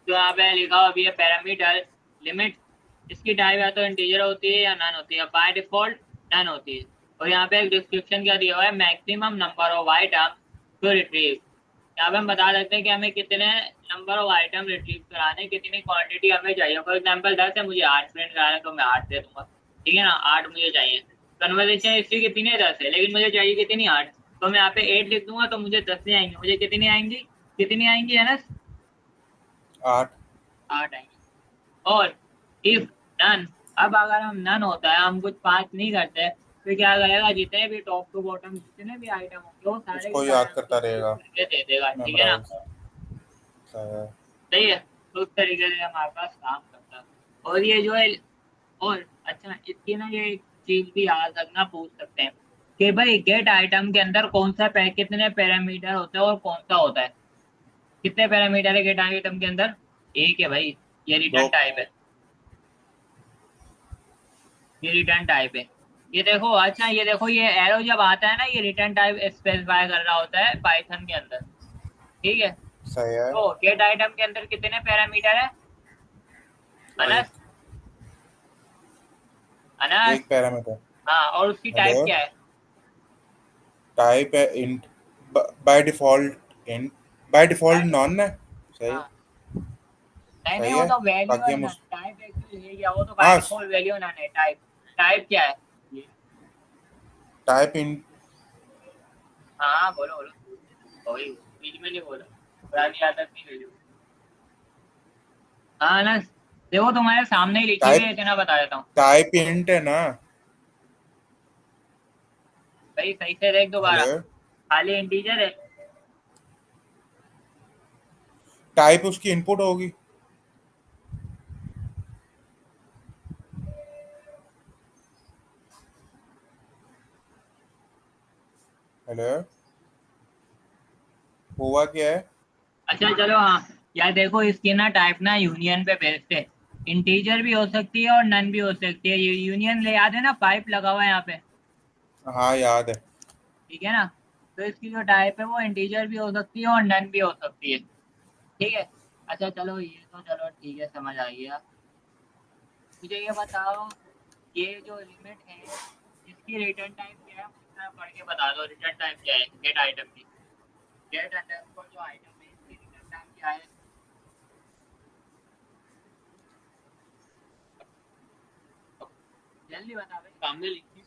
Speaker 1: तो यहाँ पे लिखा हुआ अभी है पैरामीटर लिमिट। इसकी टाइप या तो इंटीजर होती है या नन होती है। बाय डिफॉल्ट नन होती है। और यहाँ पे एक डिस्क्रिप्शन क्या दिया हुआ है, maximum number of item to retrieve. यहाँ पे हम बता सकते हैं कि हमें कितने नंबर ऑफ आइटम रिट्रीव कराने, कितनी क्वांटिटी हमें चाहिए। फॉर एग्जाम्पल 10 है, मुझे 8 प्रिंट कराने, तो मैं 8 दे दूंगा। ठीक है ना, 8 मुझे चाहिए। कन्वर्सेशन हिस्ट्री कितनी है, 10 है, लेकिन मुझे चाहिए कितनी, 8। तो मैं यहाँ पे 8 लिख दूंगा तो मुझे 10 नहीं आएंगे, मुझे कितनी आएंगी, कितनी आएंगी है ना,
Speaker 2: 8।
Speaker 1: 8 आएंगी। और इफ नन, अब अगर हम नन होता है, हम कुछ पास नहीं करते, तो क्या करेगा, जितने भी टॉप टू बॉटम जितने भी आइटम होंगे वो सारे के
Speaker 2: उसको
Speaker 1: सारे
Speaker 2: याद
Speaker 1: हमको
Speaker 2: करता
Speaker 1: सेव
Speaker 2: रहेगा,
Speaker 1: करके दे देगा। ठीक है ना।
Speaker 2: मेमोराइज। सही है।
Speaker 1: सही है। तो उस तरीके से हमारे पास काम करता है। और ये जो है, और अच्छा इसकी ना ये एक चीज भी याद रखना, पूछ सकते हैं कि भाई गेट आइटम के अंदर कौन सा कितने पैरामीटर होते हैं और कौन सा होता है। कितने पैरामीटर है गेट आइटम के अंदर, एक है भाई, ये
Speaker 2: दो।
Speaker 1: रिटर्न टाइप है। ये रिटर्न टाइप है। ये देखो, अच्छा ये देखो, ये एरो जब आता है ना, ये रिटर्न टाइप स्पेसिफाई कर रहा होता है पाइथन के अंदर। ठीक है।
Speaker 2: सही है।
Speaker 1: तो गेट आइटम के अंदर कितने पैरामीटर है,
Speaker 2: एक।
Speaker 1: अनस, अनस।
Speaker 2: एक पैरामीटर।
Speaker 1: हाँ, और उसकी
Speaker 2: हेलो।
Speaker 1: टाइप क्या है।
Speaker 2: टाइप है int. By default int. By default
Speaker 1: type,
Speaker 2: non है। सही।
Speaker 1: हाँ, नहीं नहीं,
Speaker 2: सही
Speaker 1: वो
Speaker 2: है।
Speaker 1: तो वैल्यू
Speaker 2: बाकी
Speaker 1: है
Speaker 2: हम
Speaker 1: ना,
Speaker 2: उस
Speaker 1: टाइप एक्चुअली है क्या, वो तो बाय
Speaker 2: हाँ,
Speaker 1: डिफॉल्ट वैल्यू ना है टाइप। टाइप क्या है ये।
Speaker 2: Type int.
Speaker 1: हाँ हाँ, बोलो बोलो, वही बीच में नहीं बोला, पुरानी आदत नहीं गई। हाँ अनस, देखो तुम्हारे सामने ही लिखी हुई है,
Speaker 2: टाइप
Speaker 1: इतना बता देता हूँ।
Speaker 2: टाइप इंट है ना।
Speaker 1: भाई सही से देख दोबारा,
Speaker 2: हेलो।
Speaker 1: खाली इंटीजर है।
Speaker 2: टाइप उसकी इनपुट होगी। हेलो। हुआ क्या है?
Speaker 1: अच्छा चलो, हाँ यार देखो, इसकी ना टाइप ना यूनियन पे बेस्ड है। इंटीजर भी हो सकती है और नन भी हो सकती है। ये यूनियन ले, याद है ना, पाइप लगा हुआ है यहाँ पे।
Speaker 2: हाँ, याद है।
Speaker 1: ठीक है ना। तो इसकी जो टाइप है वो इंटीजर भी हो सकती है और नन भी हो सकती है। ठीक है। अच्छा चलो, ये तो चलो ठीक है, समझ आ गया। मुझे ये बताओ, ये जो लिमिट है, इसकी रिटर्न टाइप क्या है, मुझे पढ़ के बता दो। रिटर्न टाइप क्या है गेट आइटम की, गेट अंडरस्कोर जो आइटम है इसकी रिटर्न टाइप क्या है। जल्दी बता भाई, सामने लिखी,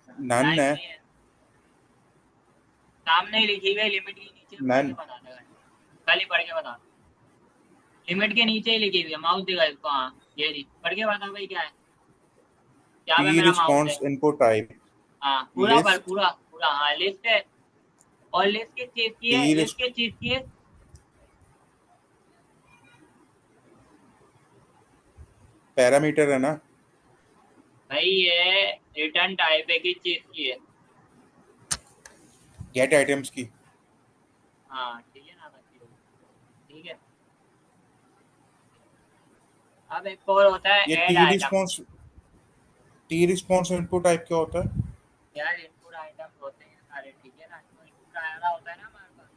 Speaker 2: नन
Speaker 1: टाइम
Speaker 2: है।
Speaker 1: नहीं है, सामने ही लिखी हुई लिमिट के नीचे, पढ़ के
Speaker 2: नन।
Speaker 1: बता देगा। कल ही पढ़ के बता, लिमिट के नीचे ही लिखी हुई है, माउस दिखा इसको, हाँ ये जी, पढ़ के बता भाई क्या है, क्या पे
Speaker 2: टी
Speaker 1: मेरा माउस है।
Speaker 2: Response input type.
Speaker 1: हाँ पूरा पर
Speaker 2: लिस्ट।
Speaker 1: पूरा पूरा, हाँ लिस्ट है। और लिस्ट किस चीज की है,
Speaker 2: टी
Speaker 1: लिस्ट किस चीज की है।
Speaker 2: पैरामीटर है ना।
Speaker 1: भाई ये रिटर्न टाइप है, किस चीज की है।
Speaker 2: गेट आइटम्स की।
Speaker 1: हाँ ठीक है ना बच्चे, ठीक है। अब एक और होता है
Speaker 2: ये
Speaker 1: add item.
Speaker 2: T response input type क्या होता है?
Speaker 1: यार इनपुट आइटम होते हैं सारे, ठीक है ना, जो इनपुट आ रहा होता है ना हमारे पास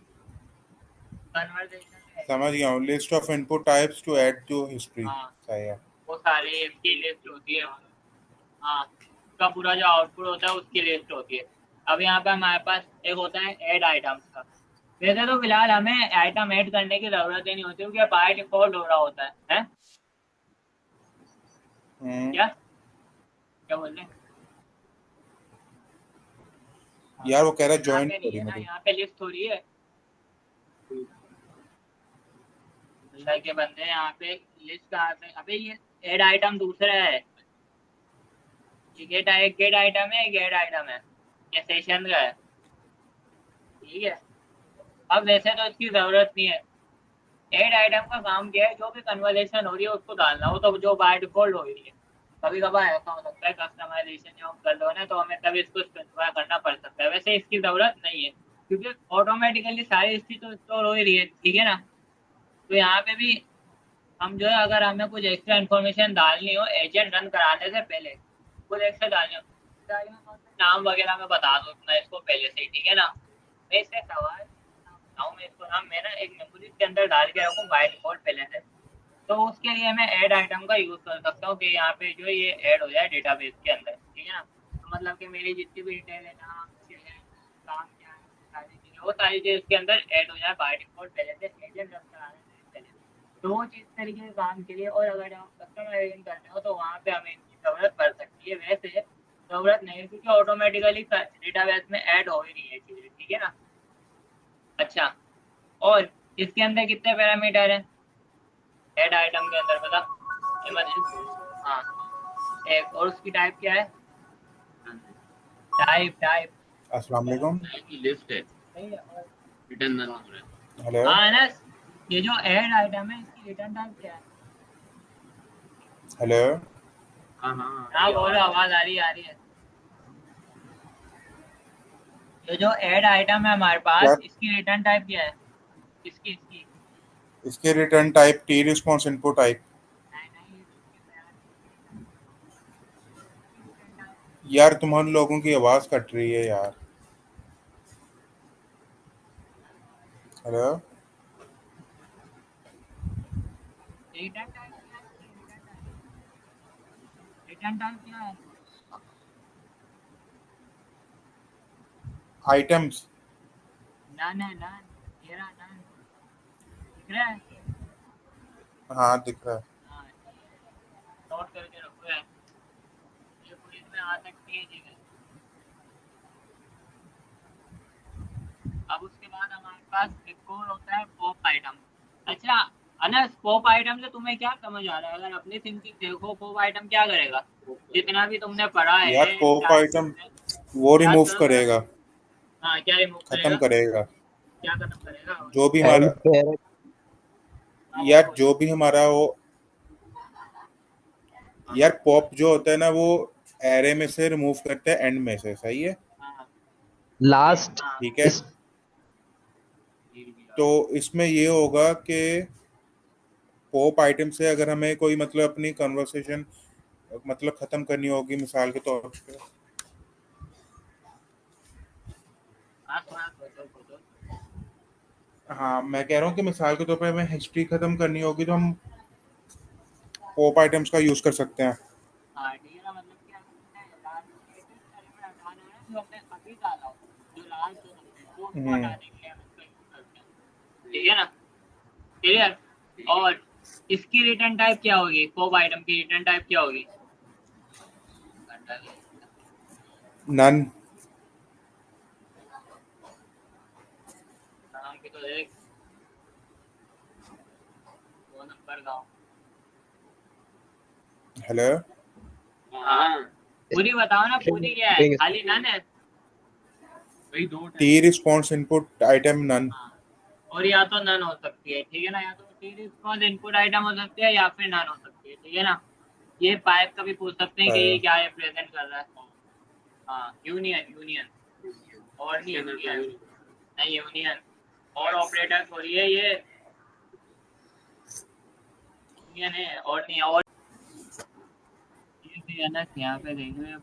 Speaker 1: कन्वर्सेशन में।
Speaker 2: समझ गया हूँ। List of input types to add to history.
Speaker 1: हाँ,
Speaker 2: सही है।
Speaker 1: वो सारे इसकी लिस्ट होती है। हाँ, उसका पूरा जो आउटपुट होता है उसकी लिस्ट होती है। अब यहाँ पे हमारे पास एक होता है ऐड आइटम्स का। वैसे तो फिलहाल हमें आइटम ऐड करने की जरूरत ही नहीं होती, क्योंकि बाय डिफॉल्ट हो रहा होता है?
Speaker 2: हम्म।
Speaker 1: क्या क्या बोल रहे हैं। हाँ,
Speaker 2: यार वो कह रहा है
Speaker 1: यहाँ
Speaker 2: ज्वाइन
Speaker 1: पे
Speaker 2: हो
Speaker 1: नहीं
Speaker 2: रही
Speaker 1: है ना,
Speaker 2: मेरी।
Speaker 1: यहाँ पे लिस्ट हो रही है। अल्लाह के बंदे, यहाँ पे लिस्ट कहाँ पे, अबे ये ऐड आइटम दूसरा है। ये गेट आइटम है, गेट आइटम है, ये सेशन का है। ठीक है। अब वैसे तो इसकी जरूरत नहीं है। ऐड आइटम का काम क्या है, जो भी कन्वर्सेशन हो रही है उसको डालना, वो तो जो बाय डिफॉल्ट हो रही है। कभी कभार ऐसा हो सकता है कस्टमाइजेशन जब हम कर लो ना तो हमें तभी इसको स्पेसिफाई करना पड़ सकता है, वैसे इसकी जरूरत नहीं है क्योंकि ऑटोमेटिकली सारी हिस्ट्री तो स्टोर हो ही रही है, ठीक है ना। तो यहाँ पे भी हम जो है अगर हमें कुछ एक्स्ट्रा इन्फॉर्मेशन डालनी हो एजेंट रन कराने से पहले कुछ एक्स्ट्रा डालनी हो, नाम वगैरह मैं बता दूँ इतना इसको पहले से ही, ठीक है ना। मैं इससे सवाल बताऊँ, मैं इसको नाम मैं ना एक मेमोरी के अंदर डाल के रखूँ बाय डिफॉल्ट पहले से, तो उसके लिए मैं ऐड आइटम का यूज कर सकता हूँ कि यहाँ पे जो ये ऐड हो जाए डेटाबेस के अंदर, ठीक है ना। तो मतलब कि मेरी जितनी भी डिटेल है, नाम क्या है, काम क्या है, सारी चीजें वो सारी चीजें इसके अंदर ऐड हो जाए बाय डिफॉल्ट पहले से एजेंट रन कराने से पहले। तो वो चीज तरीके के काम के लिए, और अगर हम कस्टमाइजिंग करते हो तो वहाँ पे हमें इनकी जरूरत पड़ सकती है, वैसे जरूरत नहीं है क्योंकि ऑटोमेटिकली डेटाबेस में ऐड हो ही रही है चीजें, ठीक है ना। अच्छा, और इसके अंदर कितने पैरामीटर है ऐड आइटम के अंदर पता, इमरजेंसी, हाँ एक, और उसकी टाइप क्या है, टाइप टाइप
Speaker 2: अस्सलाम वालेकुम।
Speaker 1: की लिस्ट है, सही है। और रिटर्न नन हो रहा है,
Speaker 2: हेलो।
Speaker 1: हाँ अनस, ये जो ऐड आइटम है इसकी रिटर्न टाइप क्या है।
Speaker 2: हेलो।
Speaker 1: हाँ हाँ हाँ बोलो, आवाज आ रही है। ये जो ऐड आइटम है हमारे
Speaker 2: क्या?
Speaker 1: पास इसकी रिटर्न टाइप क्या है, इसकी इसकी
Speaker 2: इसके return type T response input type.
Speaker 1: नहीं नहीं, इसके पैरामीटर रिटर्न इसकी रिटर्न टाइप
Speaker 2: यार तुम्हारे लोगों की आवाज़ कट रही है यार। हेलो।
Speaker 1: रिटर्न टाइप क्या है, इसकी रिटर्न टाइप, रिटर्न टाइप क्या है।
Speaker 2: आइटम्स।
Speaker 1: नन है, नन, तेरा नन दिख रहा है।
Speaker 2: हाँ दिख रहा है।
Speaker 1: हाँ ठीक है, नोट करके रखो यार, ये क्विज में आ सकती है चीजें। अब उसके बाद हमारे पास एक और होता है पॉप आइटम। अच्छा अनस, पॉप आइटम से तुम्हें क्या समझ आ रहा है, अगर अपनी थिंकिंग देखो पॉप आइटम क्या करेगा, जितना भी तुमने पढ़ा
Speaker 2: यार
Speaker 1: है
Speaker 2: पॉप
Speaker 1: चार
Speaker 2: आइटम
Speaker 1: चीजें,
Speaker 2: वो
Speaker 1: याद
Speaker 2: रिमूव
Speaker 1: करो जरा।
Speaker 2: करेगा,
Speaker 1: हाँ क्या रिमूव
Speaker 2: खत्म
Speaker 1: करेगा,
Speaker 2: करेगा
Speaker 1: क्या खत्म करेगा।
Speaker 2: जो भी
Speaker 3: एंड
Speaker 2: हमारा।
Speaker 3: पेयर।
Speaker 1: हाँ बोलो
Speaker 2: यार
Speaker 1: बोलो।
Speaker 2: जो भी हमारा वो,
Speaker 1: हाँ
Speaker 2: यार पॉप जो होता है ना वो एरे में से रिमूव करते हैं एंड में से, सही है।
Speaker 1: हाँ
Speaker 3: लास्ट
Speaker 1: हाँ
Speaker 2: ठीक है।
Speaker 3: इस
Speaker 2: तो इसमें ये होगा कि पॉप आइटम से अगर हमें कोई मतलब अपनी कन्वर्सेशन मतलब खत्म करनी होगी मिसाल के तौर पे।
Speaker 1: हाँ थोड़ा सोचो सोचो।
Speaker 2: हाँ मैं कह रहा हूँ कि मिसाल के तौर पे हमें हिस्ट्री खत्म करनी होगी तो हम पॉप आइटम्स का यूज कर सकते हैं।
Speaker 1: हाँ ठीक है ना, मतलब कि अगर तुमने लास्ट लेटेस्ट एलिमेंट हटाना है जो हमने अभी डाला हो, जो लास्ट हो सकते हैं तो उसको
Speaker 2: हम्म।
Speaker 1: हटाने के लिए हम इसका यूज करते हैं, ठीक है ना, क्लियर। और इसकी रिटर्न टाइप क्या होगी, पॉप आइटम की रिटर्न टाइप क्या होगी।
Speaker 2: नन।
Speaker 1: नाम की तो देख, 2 नंबर गाँव।
Speaker 2: हेलो।
Speaker 1: हाँ पूरी बताओ ना, पूरी क्या है, खाली नन है। वही दो
Speaker 2: T
Speaker 1: type.
Speaker 2: Response input item none.
Speaker 1: हाँ, और या तो नन हो सकती है, ठीक है ना, या तो टी रिस्पॉन्स इनपुट आइटम हो सकती है या फिर नन हो सकती है, ठीक है ना। ये पाइप का भी पूछ सकते हैं कि ये क्या रिप्रेजेंट कर रहा है। हाँ यूनियन यूनियन, और नहीं यूनियन, नहीं यूनियन, और ऑपरेटर थोड़ी है ये, यूनियन है और नहीं, और ये भी है ना। यहाँ पे देखिए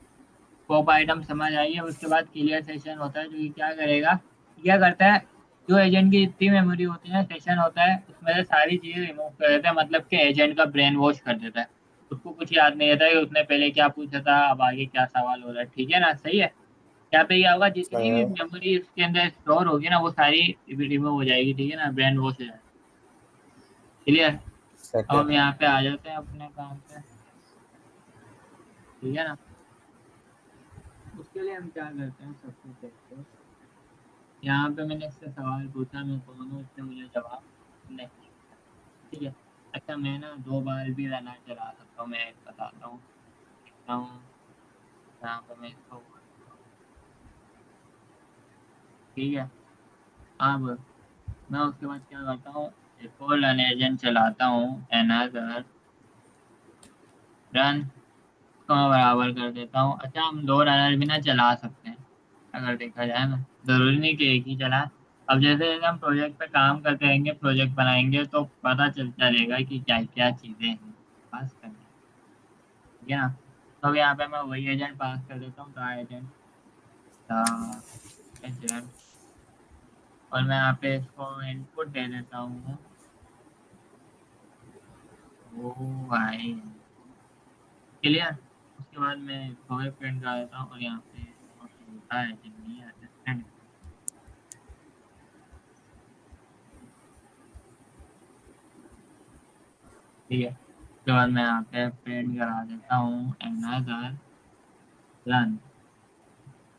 Speaker 1: पॉप आइटम समझ आई है, उसके बाद क्लियर सेशन होता है जो ये क्या करता है, जो एजेंट की जितनी मेमोरी होती है सेशन होता है उसमें से सारी चीजें रिमूव कर देता है, मतलब कि एजेंट का ब्रेन वॉश कर देता है। उसको कुछ याद नहीं रहता कि उसने पहले क्या पूछा था, अब आगे क्या सवाल हो रहा है, ठीक है ना, सही है। यहाँ पे क्या होगा, जितनी भी मेमोरी उसके अंदर स्टोर होगी ना वो सारी रिमूव हो जाएगी, ठीक है ना, ब्रेन वॉश हो जाएगा, क्लियर। अब हम
Speaker 2: सेकंड।
Speaker 1: यहाँ पे आ जाते हैं अपने काम पे, ठीक है ना। उसके लिए हम क्या करते हैं, सबसे पहले यहाँ पे मैंने इससे सवाल पूछा, मैं कौन हूँ, इसने मुझे जवाब नहीं दिया, ठीक है। अच्छा मैं ना 2 बार भी रनर चला सकता हूँ, मैं एक बताता हूँ, लिखता हूँ यहाँ पे मैं इसको करता हूँ, ठीक है। अब मैं उसके बाद क्या करता हूँ, एक और रन एजेंट चलाता हूँ, एनादर रन इसको मैं बराबर कर देता हूँ। अच्छा, हम 2 रनर भी ना चला सकते हैं अगर देखा जाए ना, जरूरी नहीं कि एक ही चला। अब जैसे जैसे हम प्रोजेक्ट पे काम करते रहेंगे, प्रोजेक्ट बनाएंगे, तो पता चलता रहेगा कि क्या क्या चीज़ें हैं पास करनी, ठीक है ना। तो अब यहाँ पे मैं वही एजेंट पास कर देता हूँ, एजेंट, और मैं यहाँ पे इसको इनपुट दे देता हूँ। ओ भाई, क्लियर। उसके बाद मैं इसको प्रिंट कर देता हूँ, और यहाँ पे छोटा एजेंट नहीं है, असिस्टेंट। ठीक है, उसके बाद मैं यहाँ पे प्रिंट करा देता हूँ another run।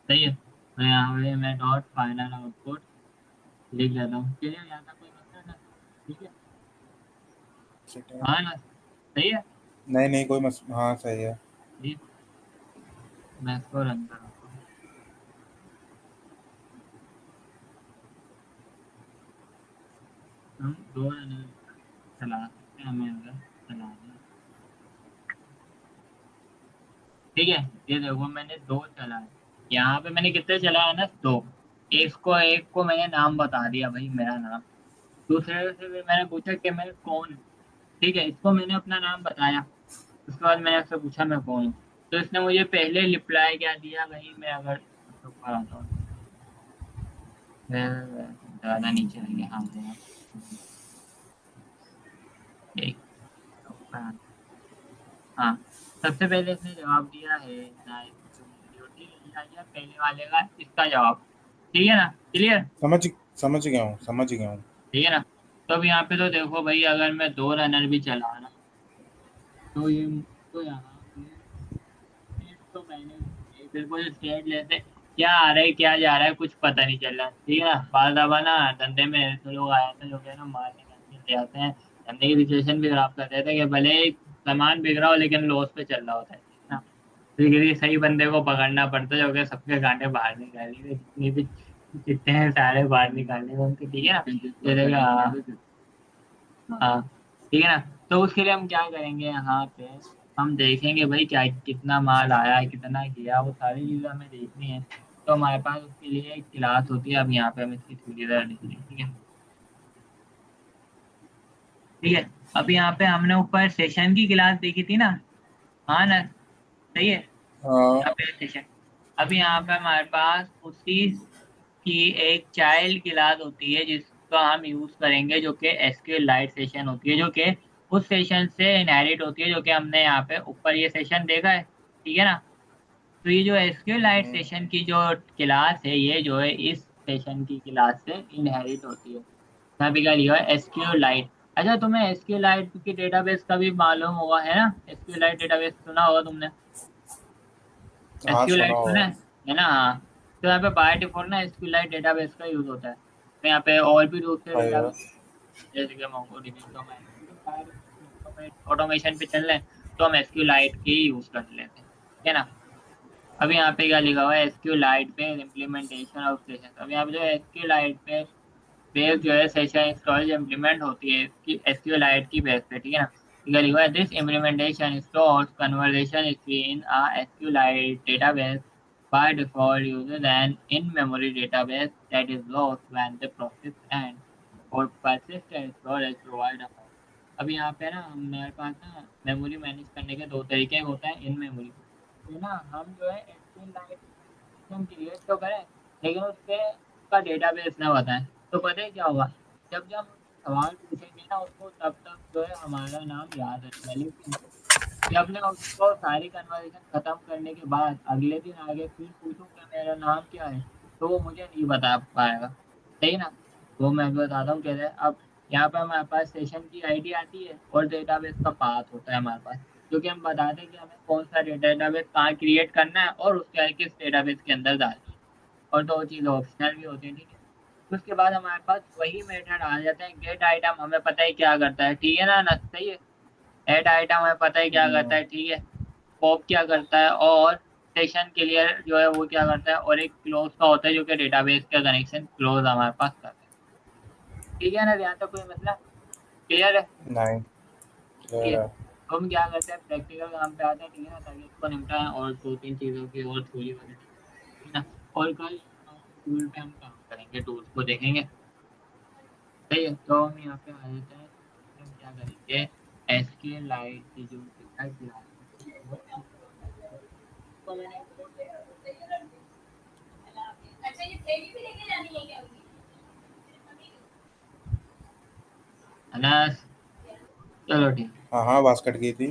Speaker 1: सही है, तो यहाँ पे मैं डॉट फाइनल आउटपुट लिख देता हूँ। क्लियर, यहाँ तक कोई मसला ना? ठीक है, हाँ ना, सही है।
Speaker 2: नहीं नहीं कोई हाँ सही है।
Speaker 1: ठीक, मैं इसको रन कराता हूँ। हम 2 रन चला सकते हैं, हमें अगर चलाना है। ठीक है, ये देखो मैंने 2 चलाए। यहाँ पे मैंने कितने चलाया ना, 2। एक को मैंने नाम बता दिया भाई, मेरा नाम। दूसरे से भी मैंने पूछा कि मैं कौन हूँ। ठीक है, इसको मैंने अपना नाम बताया। उसके बाद मैंने उससे पूछा मैं कौन हूँ, तो इसने मुझे पहले रिप्लाई क्या दिया भाई, मैं अगर ऊपर आता हूँ, मैं ज़्यादा नीचे आ गया, हाँ हाँ, एक ऊपर हाँ। सबसे पहले इसने जवाब दिया है नाइस टू मीट यू। ठीक है, ये आ गया पहले वाले का इसका जवाब। ठीक है ना, क्लियर।
Speaker 2: समझ समझ गया हूँ, समझ गया हूँ।
Speaker 1: ठीक है ना। तो अब यहाँ पे तो देखो भाई, अगर मैं 2 रनर भी चला रहा हूँ, तो ये, तो यहाँ पे स्टेट तो मैंने बिल्कुल स्टेट लेते, क्या आ रहा है क्या जा रहा है कुछ पता नहीं चल रहा। ठीक है ना, बाल दबा ना धंधे में ऐसे लोग आए थे जो कि ना मारने काटने ले आते हैं, धंधे की सिचुएशन भी खराब कर देते हैं, कि भले ही सामान बिक रहा हो लेकिन लॉस पे चल रहा होता है। ठीक है ना, तो किसी सही बंदे को पकड़ना पड़ता है जो कि सबके कांटे बाहर निकालेंगे, जितनी भी चिट्टे हैं सारे बाहर निकालेंगे उनके। ठीक है ना, जैसे कि हाँ, ठीक है ना। तो उसके लिए हम क्या करेंगे, यहाँ पे हम देखेंगे भाई क्या कितना माल आया है, कितना गया, वो सारी चीजें हमें देखनी है। तो हमारे पास उसके लिए एक क्लास होती है। अब यहाँ पे हम इसकी थोड़ी देर लिखेंगे। ठीक है, ठीक है। अब यहाँ पे हमने ऊपर सेशन की क्लास देखी थी ना, हाँ ना, सही है।
Speaker 2: हाँ
Speaker 1: यहाँ पे सेशन, अब यहाँ पे हमारे पास उसी की एक चाइल्ड क्लास होती है जिसका हम यूज करेंगे, जो कि एसक्यूएल लाइट सेशन होती है, जो कि उस सेशन से इनहेरिट होती है जो कि हमने यहाँ पे ऊपर ये सेशन देखा है। ठीक है ना, तो ये जो एसक्यूएल लाइट सेशन की जो क्लास है, ये जो है इस सेशन की क्लास से इनहेरिट होती है। यहाँ पे क्या लिखा है, एसक्यूएल लाइट। अच्छा, तुम्हें एसक्यूएल लाइट की डेटाबेस का भी मालूम होगा है ना, एसक्यूएल लाइट डेटाबेस सुना होगा तुमने,
Speaker 2: हाँ सुना
Speaker 1: एसक्यूलाइट सुना
Speaker 2: होगा।
Speaker 1: है ना, हाँ। तो यहाँ पे बाय डिफॉल्ट ना एसक्यूलाइट डेटाबेस का यूज होता है। तो यहाँ पे और भी दूसरे
Speaker 2: सही है।
Speaker 1: डेटाबेस जैसे कि मोंगोडीबी, डोमेन, लेकिन बाय डिफॉल्ट ऑटोमेशन पे चल रहे हैं, तो हम एसक्यूलाइट के ही यूज कर लेते हैं। ठीक है ना। अभी यहाँ पे क्या लिखा हुआ है, एसक्यूलाइट पे इम्प्लीमेंटेशन ऑफ सेशन। अब यहाँ पे जो एसक्यूलाइट पे बेस जो है सेशन स्टोरेज इम्प्लीमेंट होती है कि एसक्यूलाइट की बेस पे। ठीक है ना, लिखा हुआ है this implementation stores conversation between a SQLite database by default uses an in-memory database that is lost when the process ends or persistent storage provide a file। अब यहाँ पे ना मेरे पास ना मेमोरी मैनेज करने के 2 तरीके होते हैं इन मेमोरी। तो ना हम जो है SQLite हम क्रिएट तो करें, लेकिन उसके का डेटाबेस ना बताएं, तो पता है क्या होगा, जब जब हम सवाल पूछेंगे ना उसको, तब तक जो है हमारा नाम याद रहेगा। लेकिन जब मैं उसको सारी कन्वर्सेशन खत्म करने के बाद अगले दिन आगे फिर पूछूं कि मेरा नाम क्या है, तो वो मुझे नहीं बता पाएगा। सही ना, वो मैं बताता हूँ कैसे। अब यहाँ पे हमारे पास सेशन की आईडी आती है और डेटाबेस का पाथ होता है हमारे पास, जो कि हम बताते हैं कि हमें कौन सा डेटाबेस कहाँ क्रिएट करना है और उसके आगे किस डेटाबेस के अंदर डालनी है। और 2 चीज़ ऑप्शनल भी होती है। ठीक है, उसके बाद हमारे पास वही मेथड आ जाते हैं गेट आइटम, हमें पता है क्या करता है। ठीक है ना, सही है। ऐड आइटम हमें पता है क्या करता है। ठीक है, पॉप क्या करता है, और सेशन क्लियर जो है वो क्या करता है, और एक क्लोज का होता है जो कि डेटाबेस का कनेक्शन क्लोज हमारे पास करता है। ठीक है ना, यहाँ तक कोई मतलब क्लियर है।
Speaker 2: नहीं
Speaker 1: ठीक
Speaker 2: क्लियर
Speaker 1: है,
Speaker 2: है।
Speaker 1: तो हम क्या करते हैं, प्रैक्टिकल काम पे आते हैं, ठीक है ना, ताकि इसको निपटाएं और 2-3 चीज़ों की और थ्योरी वगैरह, ठीक है ना। और कल टूल पे हम काम करेंगे, टूल्स को देखेंगे, सही है। तो हम यहाँ पे आ जाते हैं, हम क्या करेंगे, एसक्यूएल लाइट की जो सिंटैक्स क्लास है वो तो मैंने कोड अच्छा ये थैली भी लेके जानी है क्या अभी? अनस, चलो ठीक है।
Speaker 2: हाँ हाँ, आवाज कट गई थी।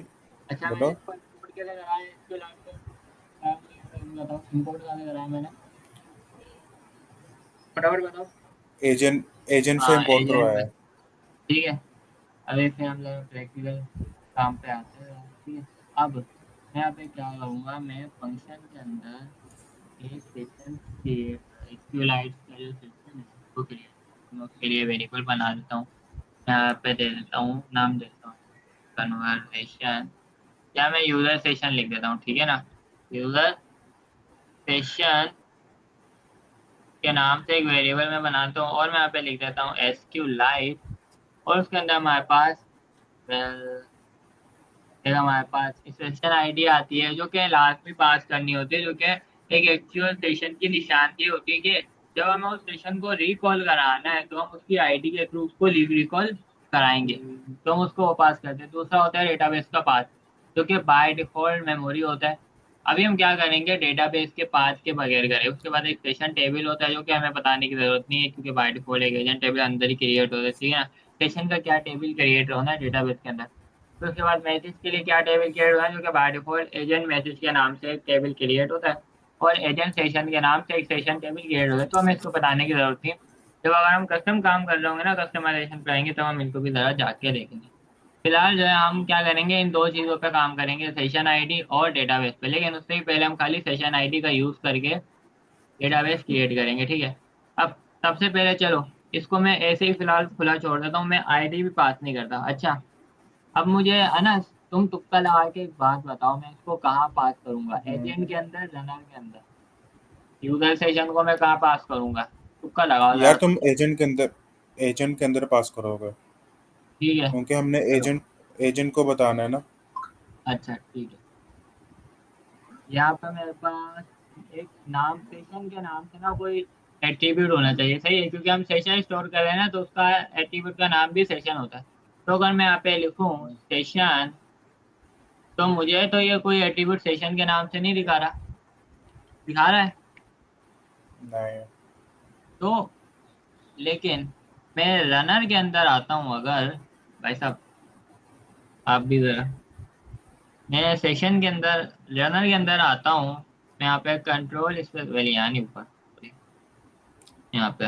Speaker 1: अच्छा मैंने
Speaker 2: बोलो।
Speaker 1: इसको इंपोर्ट कैसे करा है, एसक्यूएल लाइट पे बताओ, इंपोर्ट कैसे करा है मैंने, फटाफट बताओ।
Speaker 2: एजेंट एजेंट से
Speaker 1: हाँ
Speaker 2: इंपोर्ट
Speaker 1: एजेंट
Speaker 2: करवाया
Speaker 1: में,
Speaker 2: है।
Speaker 1: ठीक है। अभी फिर हम लोग प्रैक्टिकल काम पे आते हैं, ठीक है। अब मैं यहाँ पे क्या करूँगा, मैं फंक्शन के अंदर एक सेशन क्रिएट, SQLite का जो सेशन है उसको क्रिएट करूँगा। मैं उसके लिए वेरिएबल बना देता हूँ, यहाँ पे दे देता हूँ, नाम देता हूँ कन्वर्सेशन, या मैं यूजर सेशन लिख देता हूँ, ठीक है ना। यूजर सेशन के नाम से एक वेरिएबल मैं बनाता हूँ और मैं यहाँ पे लिख देता हूँ SQLite, और उसके अंदर हमारे पास फिर हमारे पास सेशन आईडी आती है जो कि लास्ट में पास करनी होती है, जो कि एक एक्चुअल सेशन की निशानदेही होती है कि जब हमें उस सेशन को रिकॉल कराना है तो हम उसकी आईडी के थ्रू उसको रिकॉल कराएंगे, तो हम उसको वो पास करते हैं। दूसरा होता है डेटाबेस का पाथ, जो कि बाय डिफॉल्ट मेमोरी होता है। अभी हम क्या करेंगे, डेटाबेस के पाथ के बगैर करें। उसके बाद एक सेशन टेबल होता है जो कि हमें बताने की जरूरत नहीं है, क्योंकि बाय डिफॉल्ट एक एजेंट टेबल अंदर ही क्रिएट होता है, ठीक है ना। सेशन का क्या टेबल क्रिएट होना है डेटाबेस के अंदर। तो उसके बाद मैसेज के लिए क्या टेबल क्रिएट हुआ है, जो कि बाय डिफॉल्ट एजेंट मैसेज के नाम से एक टेबल क्रिएट होता है, और एजेंट सेशन के नाम से एक सेशन टेबल क्रिएट होता है। तो हमें इसको बताने की जरूरत नहीं है। जब अगर हम कस्टम काम कर रहे होंगे ना, कस्टमाइजेशन कराएंगे, तब हम इनको भी जरा जाके देखेंगे। फिलहाल जो है हम क्या करेंगे, इन दो चीज़ों पे काम करेंगे, सेशन आईडी और डेटाबेस पे। लेकिन उससे ही पहले हम खाली सेशन आईडी का यूज़ करके डेटाबेस क्रिएट करेंगे, ठीक है। अब सबसे पहले चलो इसको मैं ऐसे ही फिलहाल खुला छोड़ देता हूँ, मैं आईडी भी पास नहीं करता। अच्छा, अब मुझे अनस, तुम तुक्का लगा के एक बात बताओ, मैं इसको कहाँ पास करूंगा, एजेंट के अंदर, रनर के अंदर, यूजर सेशन को मैं कहाँ पास करूंगा, तुक्का लगाओ
Speaker 2: यार
Speaker 1: जरा।
Speaker 2: तुम एजेंट के अंदर पास करोगे,
Speaker 1: ठीक है
Speaker 2: क्योंकि हमने
Speaker 1: चलो,
Speaker 2: एजेंट एजेंट को बताना है ना।
Speaker 1: अच्छा ठीक है। यहाँ पे मेरे पास एक नाम, सेशन के नाम से ना कोई एट्रीब्यूट होना चाहिए, सही है, क्योंकि हम सेशन स्टोर कर रहे हैं ना, तो उसका एट्रीब्यूट का नाम भी सेशन होता है। तो अगर मैं यहाँ पे लिखूँ सेशन, तो मुझे तो ये कोई एट्रीब्यूट सेशन के नाम से नहीं दिखा रहा, दिखा रहा है
Speaker 2: नहीं।
Speaker 1: तो। लेकिन मैं रनर के अंदर आता हूँ अगर, भाई साहब आप भी जरा, मैं सेशन के अंदर, रनर के अंदर आता हूँ, मैं यहाँ पे कंट्रोल स्पेस वाली, यहाँ नहीं ऊपर, यहाँ पे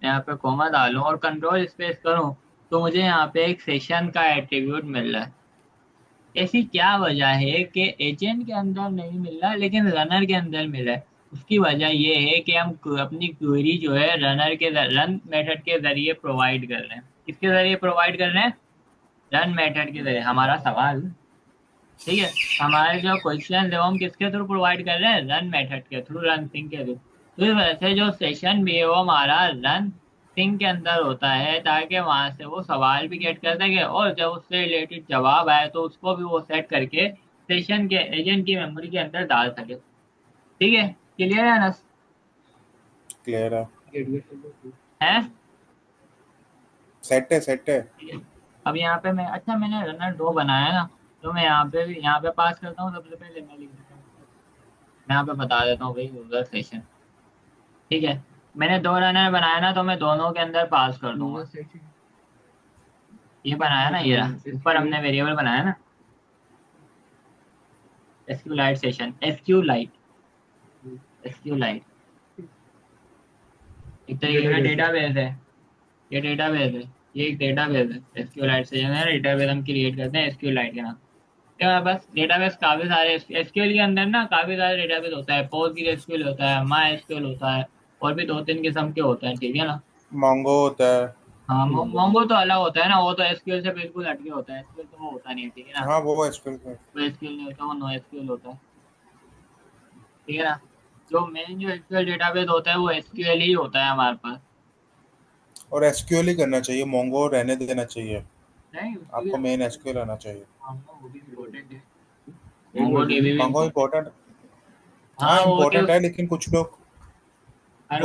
Speaker 1: यहाँ पे कॉमा डालूं और कंट्रोल स्पेस करूँ, तो मुझे यहाँ पे एक सेशन का एट्रीब्यूट मिल रहा है। ऐसी क्या वजह है कि एजेंट के अंदर नहीं मिल रहा लेकिन रनर के अंदर मिल रहा है। उसकी वजह ये है कि हम अपनी क्वेरी जो है रनर के रन मेथड के जरिए प्रोवाइड कर रहे हैं। किसके जरिए प्रोवाइड कर रहे हैं, रन मेथड के जरिए। हमारा सवाल, ठीक है, हमारे जो क्वेश्चन है वो हम किसके थ्रू प्रोवाइड कर रहे हैं, रन मेथड के थ्रू, रन सिंह के थ्रू। तो इस वजह से जो सेशन भी है वो हमारा रन सिंह के अंदर होता है, ताकि वहां से वो सवाल भी गेट कर सके, और जब उससे रिलेटेड जवाब आए तो उसको भी वो सेट करके सेशन के एजेंट की मेमोरी के अंदर डाल सके। ठीक है, क्लियर है ना।
Speaker 2: क्लियर है।
Speaker 1: है,
Speaker 2: सेट है, सेट है।
Speaker 1: ठीक है। अब यहाँ पे मैं, अच्छा मैंने रनर दो बनाया ना, तो मैं यहाँ पे भी, यहाँ पे पास करता हूँ। सबसे पहले मैं लिख देता हूँ, मैं यहाँ पे बता देता हूँ भाई, यूजर सेशन, ठीक है। मैंने दो रनर बनाया ना, तो मैं दोनों के अंदर पास कर दूंगा। ये बनाया ना, ये रहा ऊपर हमने वेरिएबल बनाया ना, SQ light session, SQ light एक तरीके का डेटाबेस है, ये डेटाबेस है, ये एक डेटाबेस है, एसक्यू लाइट सेशन है, डेटाबेस हम क्रिएट करते हैं एसक्यू लाइट के नाम। क्या बस डेटाबेस काफी सारे, एसक्यूएल के अंदर ना काफी सारे डेटाबेस होता है, पोस्ट एसक्यूएल होता है, माई एसक्यूएल होता है, और भी 2-3 किस्म के होते हैं, ठीक है ना।
Speaker 2: मोंगो होता है।
Speaker 1: हाँ मोंगो तो अलग होता है ना, वो तो एसक्यूएल से बिल्कुल हटके होता है, एसक्यूएल तो वो होता नहीं है, ठीक है ना।
Speaker 2: हाँ, वो एसक्यूएल का।
Speaker 1: वो एसक्यूएल नहीं होता, वो नो एसक्यूएल होता है, ठीक है ना। जो मेन जो एसक्यूएल डेटाबेस होता है वो एसक्यूएल ही होता है हमारे पास।
Speaker 2: और एसक्यूएल ही करना चाहिए, मोंगो रहने देना चाहिए।
Speaker 1: नहीं उसकी भी
Speaker 2: आपको
Speaker 1: अलग
Speaker 2: मेन
Speaker 1: से,
Speaker 2: एसक्यूएल आना चाहिए।
Speaker 1: वो भी इम्पोर्टेंट है, मोंगो डीबी भी
Speaker 2: मंगो
Speaker 1: इम्पोर्टेंट।
Speaker 2: इम्पोर्टेंट, हाँ
Speaker 1: हाँ वो तो
Speaker 2: इम्पोर्टेंट है, लेकिन
Speaker 1: हर
Speaker 2: कुछ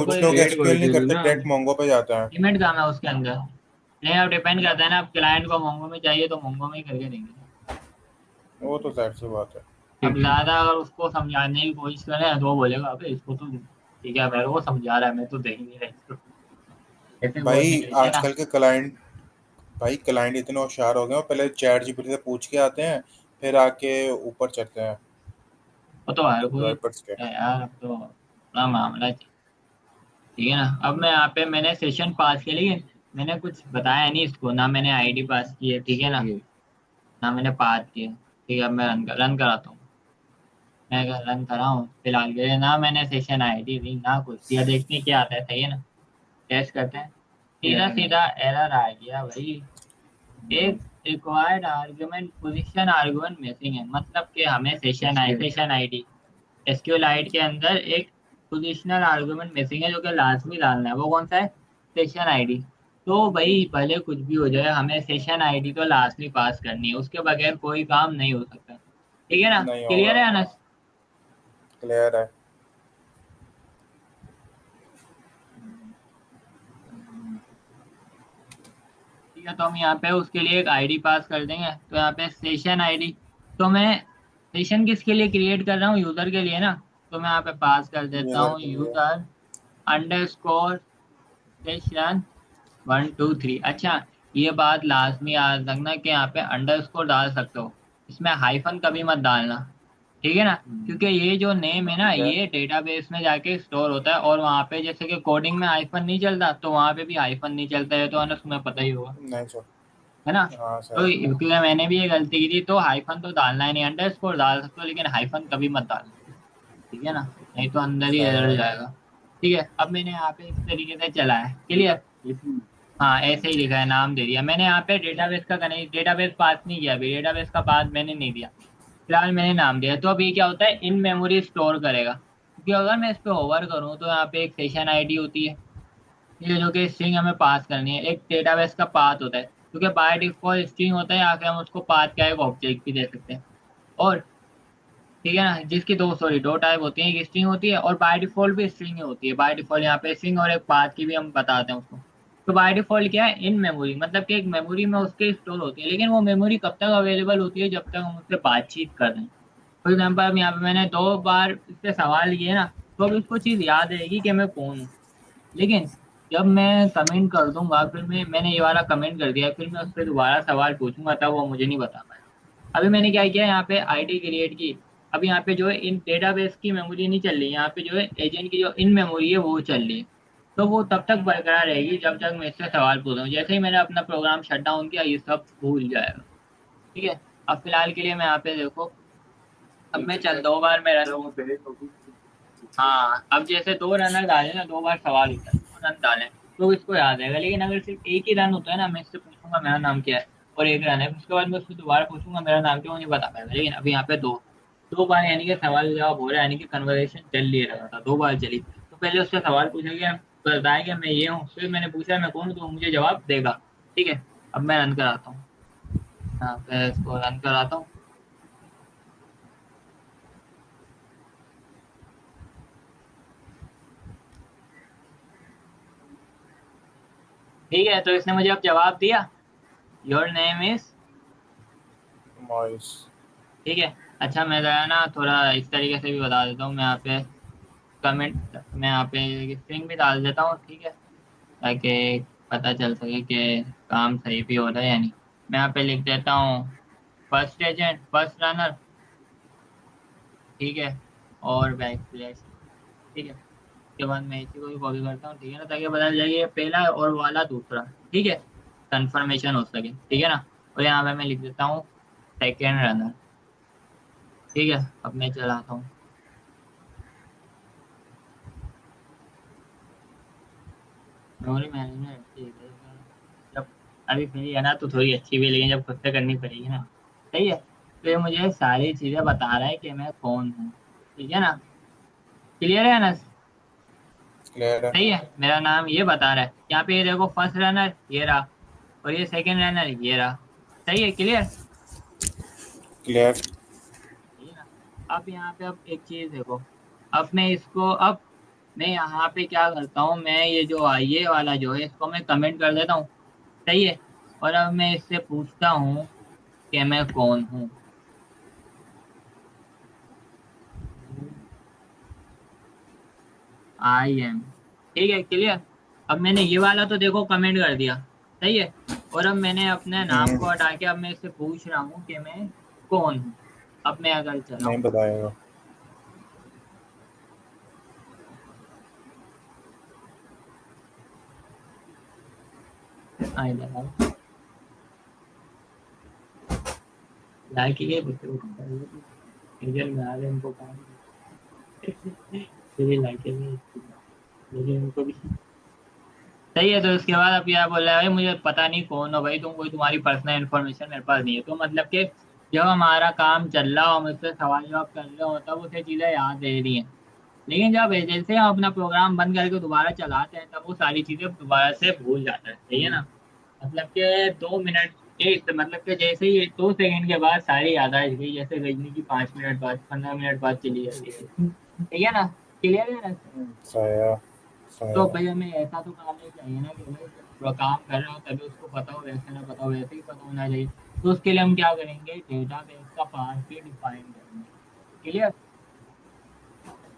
Speaker 1: कोई
Speaker 2: लोग
Speaker 3: रेट
Speaker 2: एसक्यूएल
Speaker 3: कर
Speaker 2: नहीं
Speaker 3: दे दो
Speaker 2: करते,
Speaker 3: ना।
Speaker 2: डायरेक्ट मोंगो पे जाते हैं।
Speaker 1: लिमिट काम है उसके अंदर। नहीं, अब डिपेंड करता है ना, अब क्लाइंट को मोंगो में चाहिए तो मोंगो में ही करके देंगे।
Speaker 2: वो तो जाहिर सी बात है।
Speaker 1: अब ज्यादा अगर उसको समझाने की कोशिश करें तो वो बोलेगा अबे इसको तो ठीक है, मेरे को समझा रहा है, मैं तो देख नहीं रहा इसको, ऐसे
Speaker 2: भाई
Speaker 1: बोलने लगते हैं ना।
Speaker 2: आजकल के क्लाइंट इतने होशियार हो गए हैं, पहले चैट जीपीटी से पूछ के आते हैं, फिर आके ऊपर चढ़ते हैं
Speaker 1: वो तो हर कोई
Speaker 2: डेवलपर्स के।
Speaker 1: है यार, अब तो बड़ा मामला है। ठीक है ना, अब मैं यहाँ पे मैंने सेशन पास किया, लेकिन मैंने कुछ बताया नहीं इसको ना, मैंने आईडी पास की है, ठीक है ना, ना मैंने पास किया। ठीक है, अब मैं रन कराता हूँ। मैं रन कर रहा हूँ फिलहाल के लिए, ना मैंने सेशन आईडी दी ना कुछ दिया, देखते हैं क्या आता है। सही है ना, टेस्ट करते हैं। सीधा सीधा एरर आ गया भाई, एक required argument position argument missing है, मतलब कि हमें सेशन आईडी एसक्यूएलाइट के अंदर एक पोजिशनल आर्गुमेंट मिसिंग है जो कि लाजमी डालना है। वो कौन सा है? Session ID. तो भाई भले कुछ भी हो जाए, हमें सेशन आईडी तो लाजमी पास करनी है, उसके बगैर कोई काम नहीं हो सकता। ठीक है ना,
Speaker 2: नहीं
Speaker 1: क्लियर
Speaker 2: होगा।
Speaker 1: है अनस?
Speaker 2: क्लियर है।
Speaker 1: ठीक है, तो हम यहाँ पे उसके लिए एक आईडी पास कर देंगे। तो यहाँ पे सेशन आईडी, तो मैं सेशन किसके लिए क्रिएट कर रहा हूँ? यूजर के लिए ना। तो मैं यहाँ पे पास कर देता
Speaker 2: यूजर
Speaker 1: हूँ
Speaker 2: के लिए।
Speaker 1: User under score session 1 2 3। अच्छा, ये बात लाजमी याद रखना कि यहाँ पे अंडरस्कोर डाल सकते हो, इसमें हाइफन कभी मत डालना। ठीक है ना, क्योंकि ये जो नेम है ना,
Speaker 2: ठीक है।
Speaker 1: ये डेटाबेस में जाके स्टोर होता है, और वहाँ पे जैसे कि कोडिंग में हाइफन नहीं चलता, तो वहाँ पे भी हाइफन नहीं चलता है, तो अनस तुम्हें पता ही होगा,
Speaker 2: नहीं सर।
Speaker 1: है ना।
Speaker 2: हाँ
Speaker 1: तो
Speaker 2: सर।
Speaker 1: क्योंकि मैंने भी ये गलती की थी, तो हाइफन तो डालना ही नहीं, अंडरस्कोर डाल सकते हो लेकिन हाइफन कभी मत डालना। ठीक है ना, नहीं तो अंदर ही
Speaker 2: सही
Speaker 1: एरर
Speaker 2: है।
Speaker 1: जाएगा। ठीक है, अब मैंने यहाँ पे इस तरीके से चला है, क्लियर। हाँ ऐसे ही लिखा है, नाम दे दिया मैंने। यहाँ पे डेटाबेस का कनेक्ट, डेटाबेस पास नहीं किया अभी, डेटाबेस का पास मैंने नहीं दिया, फिलहाल मैंने नाम दिया। तो अब ये क्या होता है, इन मेमोरी स्टोर करेगा, क्योंकि अगर मैं इस पे ओवर करूँ तो यहाँ पे एक सेशन आईडी होती है, ये जो कि स्ट्रिंग हमें पास करनी है, एक डेटाबेस का पाथ होता है, क्योंकि बाय डिफॉल्ट स्ट्रिंग होता है, या फिर हम उसको पाथ का एक ऑब्जेक्ट भी दे सकते हैं। और ठीक है ना, जिसकी दो सॉरी दो टाइप होती है, एक स्ट्रिंग होती है और बाय डिफॉल्ट भी स्ट्रिंग ही होती है। बाय डिफॉल्ट यहाँ पे स्ट्रिंग और एक पाथ की भी हम बताते हैं उसको। तो बाय डिफॉल्ट क्या है, इन मेमोरी, मतलब कि एक मेमोरी में उसके स्टोर होती है, लेकिन वो मेमोरी कब तक अवेलेबल होती है? जब तक हम उससे बातचीत कर रहे हैं। फॉर एग्जाम्पल अब यहाँ पे मैंने 2 बार इससे सवाल किए ना, तो अब इसको चीज़ याद रहेगी कि मैं कौन हूँ। लेकिन जब मैं कमेंट कर दूंगा, फिर मैंने ये वाला कमेंट कर दिया, फिर मैं उस पर दोबारा सवाल पूछूंगा, तब वो मुझे नहीं बता पाएगा। अभी मैंने क्या किया, यहाँ पे आईडी क्रिएट की। अब यहाँ पे जो है इन डेटाबेस की मेमोरी नहीं चल रही, यहाँ पे जो है एजेंट की जो इन मेमोरी है वो चल रही है। तो वो तब तक बरकरार रहेगी जब तक मैं इससे सवाल पूछूं। जैसे ही मैंने अपना प्रोग्राम शट डाउन किया, ये सब भूल जाएगा। ठीक है, अब फिलहाल के लिए मैं यहाँ पे देखो, अब मैं चल 2 बार मैं रन, हाँ अब जैसे 2 रनर डाले ना, 2 बार सवाल होता है, 2 रन डाले तो इसको याद रहेगा। लेकिन अगर सिर्फ एक ही रन होता है ना, मैं इससे पूछूंगा मेरा नाम क्या है, और एक रन है, उसके बाद मैं उसको दोबारा पूछूंगा मेरा नाम क्या है, वो नहीं बता पाएगा। लेकिन अभी यहाँ पे दो 2 बार यानी कि सवाल जवाब हो रहा है, यानी कि कन्वर्सेशन चल ही रहा था, 2 बार चली। तो पहले उससे सवाल पूछा गया, बताया कि मैं ये हूँ, फिर मैंने पूछा मैं कौन हूँ, तो वो मुझे जवाब देगा। ठीक है, अब मैं रन कराता हूँ, हाँ मैं इसको रन कराता हूँ। ठीक है, तो इसने मुझे अब जवाब दिया, योर नेम इज।
Speaker 2: मॉइस।
Speaker 1: ठीक है, अच्छा मैं जरा ना थोड़ा इस तरीके से भी बता देता हूँ, मैं यहाँ पे कमेंट, मैं यहाँ पे स्ट्रिंग भी डाल देता हूँ, ठीक है, ताकि पता चल सके कि काम सही भी हो रहा है या नहीं। मैं यहाँ पे लिख देता हूँ फर्स्ट एजेंट फर्स्ट रनर, ठीक है, और बैक स्लैश। ठीक है, उसके बाद मैं इसी को भी कॉपी करता हूँ, ठीक है ना, ताकि पता चल जाए ये पहला है और वाला दूसरा। ठीक है, कंफर्मेशन हो सके, ठीक है ना। और यहाँ पे मैं लिख देता हूँ सेकेंड रनर। ठीक है, अब मैं चलाता हूँ। मेमोरी मैनेजमेंट, ठीक है, जब अभी फ्री है ना तो थोड़ी अच्छी भी है, लेकिन जब खुद से करनी पड़ेगी ना। सही है, तो ये मुझे सारी चीजें बता रहा है कि मैं कौन हूँ। ठीक है ना, क्लियर है ना?
Speaker 2: क्लियर है।
Speaker 1: सही है, मेरा नाम ये बता रहा है यहाँ पे, ये देखो फर्स्ट रनर ये रहा, और ये सेकंड रनर ये रहा। सही है, क्लियर।
Speaker 2: क्लियर।
Speaker 1: ठीक है ना। अब यहाँ पे अब एक चीज देखो, अब मैं इसको अब मैं यहाँ पे क्या करता हूँ, मैं ये जो ये वाला जो है इसको मैं कमेंट कर देता हूँ, सही है। और अब मैं इससे पूछता हूँ कि मैं कौन हूँ। आई एम, ठीक है, क्लियर। अब मैंने ये वाला तो देखो कमेंट कर दिया, सही है। और अब मैंने अपने नाम को हटा के अब मैं इससे पूछ रहा हूँ कि मैं कौन हूँ। अब मैं अगर
Speaker 2: नहीं
Speaker 1: चलाऊँ,
Speaker 2: बताएगा।
Speaker 1: आई लगाओ लाइक ये एजल में आ रहे इनको काम तेरी लाइक मुझे उनको भी सही है। तो उसके बाद अब क्या बोल रहा है, भाई मुझे पता नहीं कौन हो भाई तुम, कोई तुम्हारी पर्सनल इन्फॉर्मेशन मेरे पास नहीं है। तो मतलब कि जब हमारा काम चल रहा हो, मुझसे सवाल जवाब कर रहे हो, तब उसे चीजें याद रह रही हैं। लेकिन जब जैसे हम अपना प्रोग्राम बंद करके दोबारा चलाते हैं, तब वो सारी चीजें दोबारा से भूल जाता है, सही है ना। मतलब कि 2 मिनट, एक मतलब कि जैसे ही 2 सेकंड के बाद सारी यादाश्त गई, जैसे रजनी की 5 मिनट बाद 15 मिनट बाद चली जाती है, ठीक है ना, क्लियर है ना।
Speaker 2: साया
Speaker 1: तो
Speaker 2: साया।
Speaker 1: भाई हमें ऐसा तो काम नहीं चाहिए ना कि भाई जब काम कर रहे हो तभी उसको पता हो, वैसे ना पता हो, वैसे ही पता होना चाहिए। तो उसके लिए हम क्या करेंगे, डेटाबेस का पाथ भी डिफाइन करेंगे, क्लियर,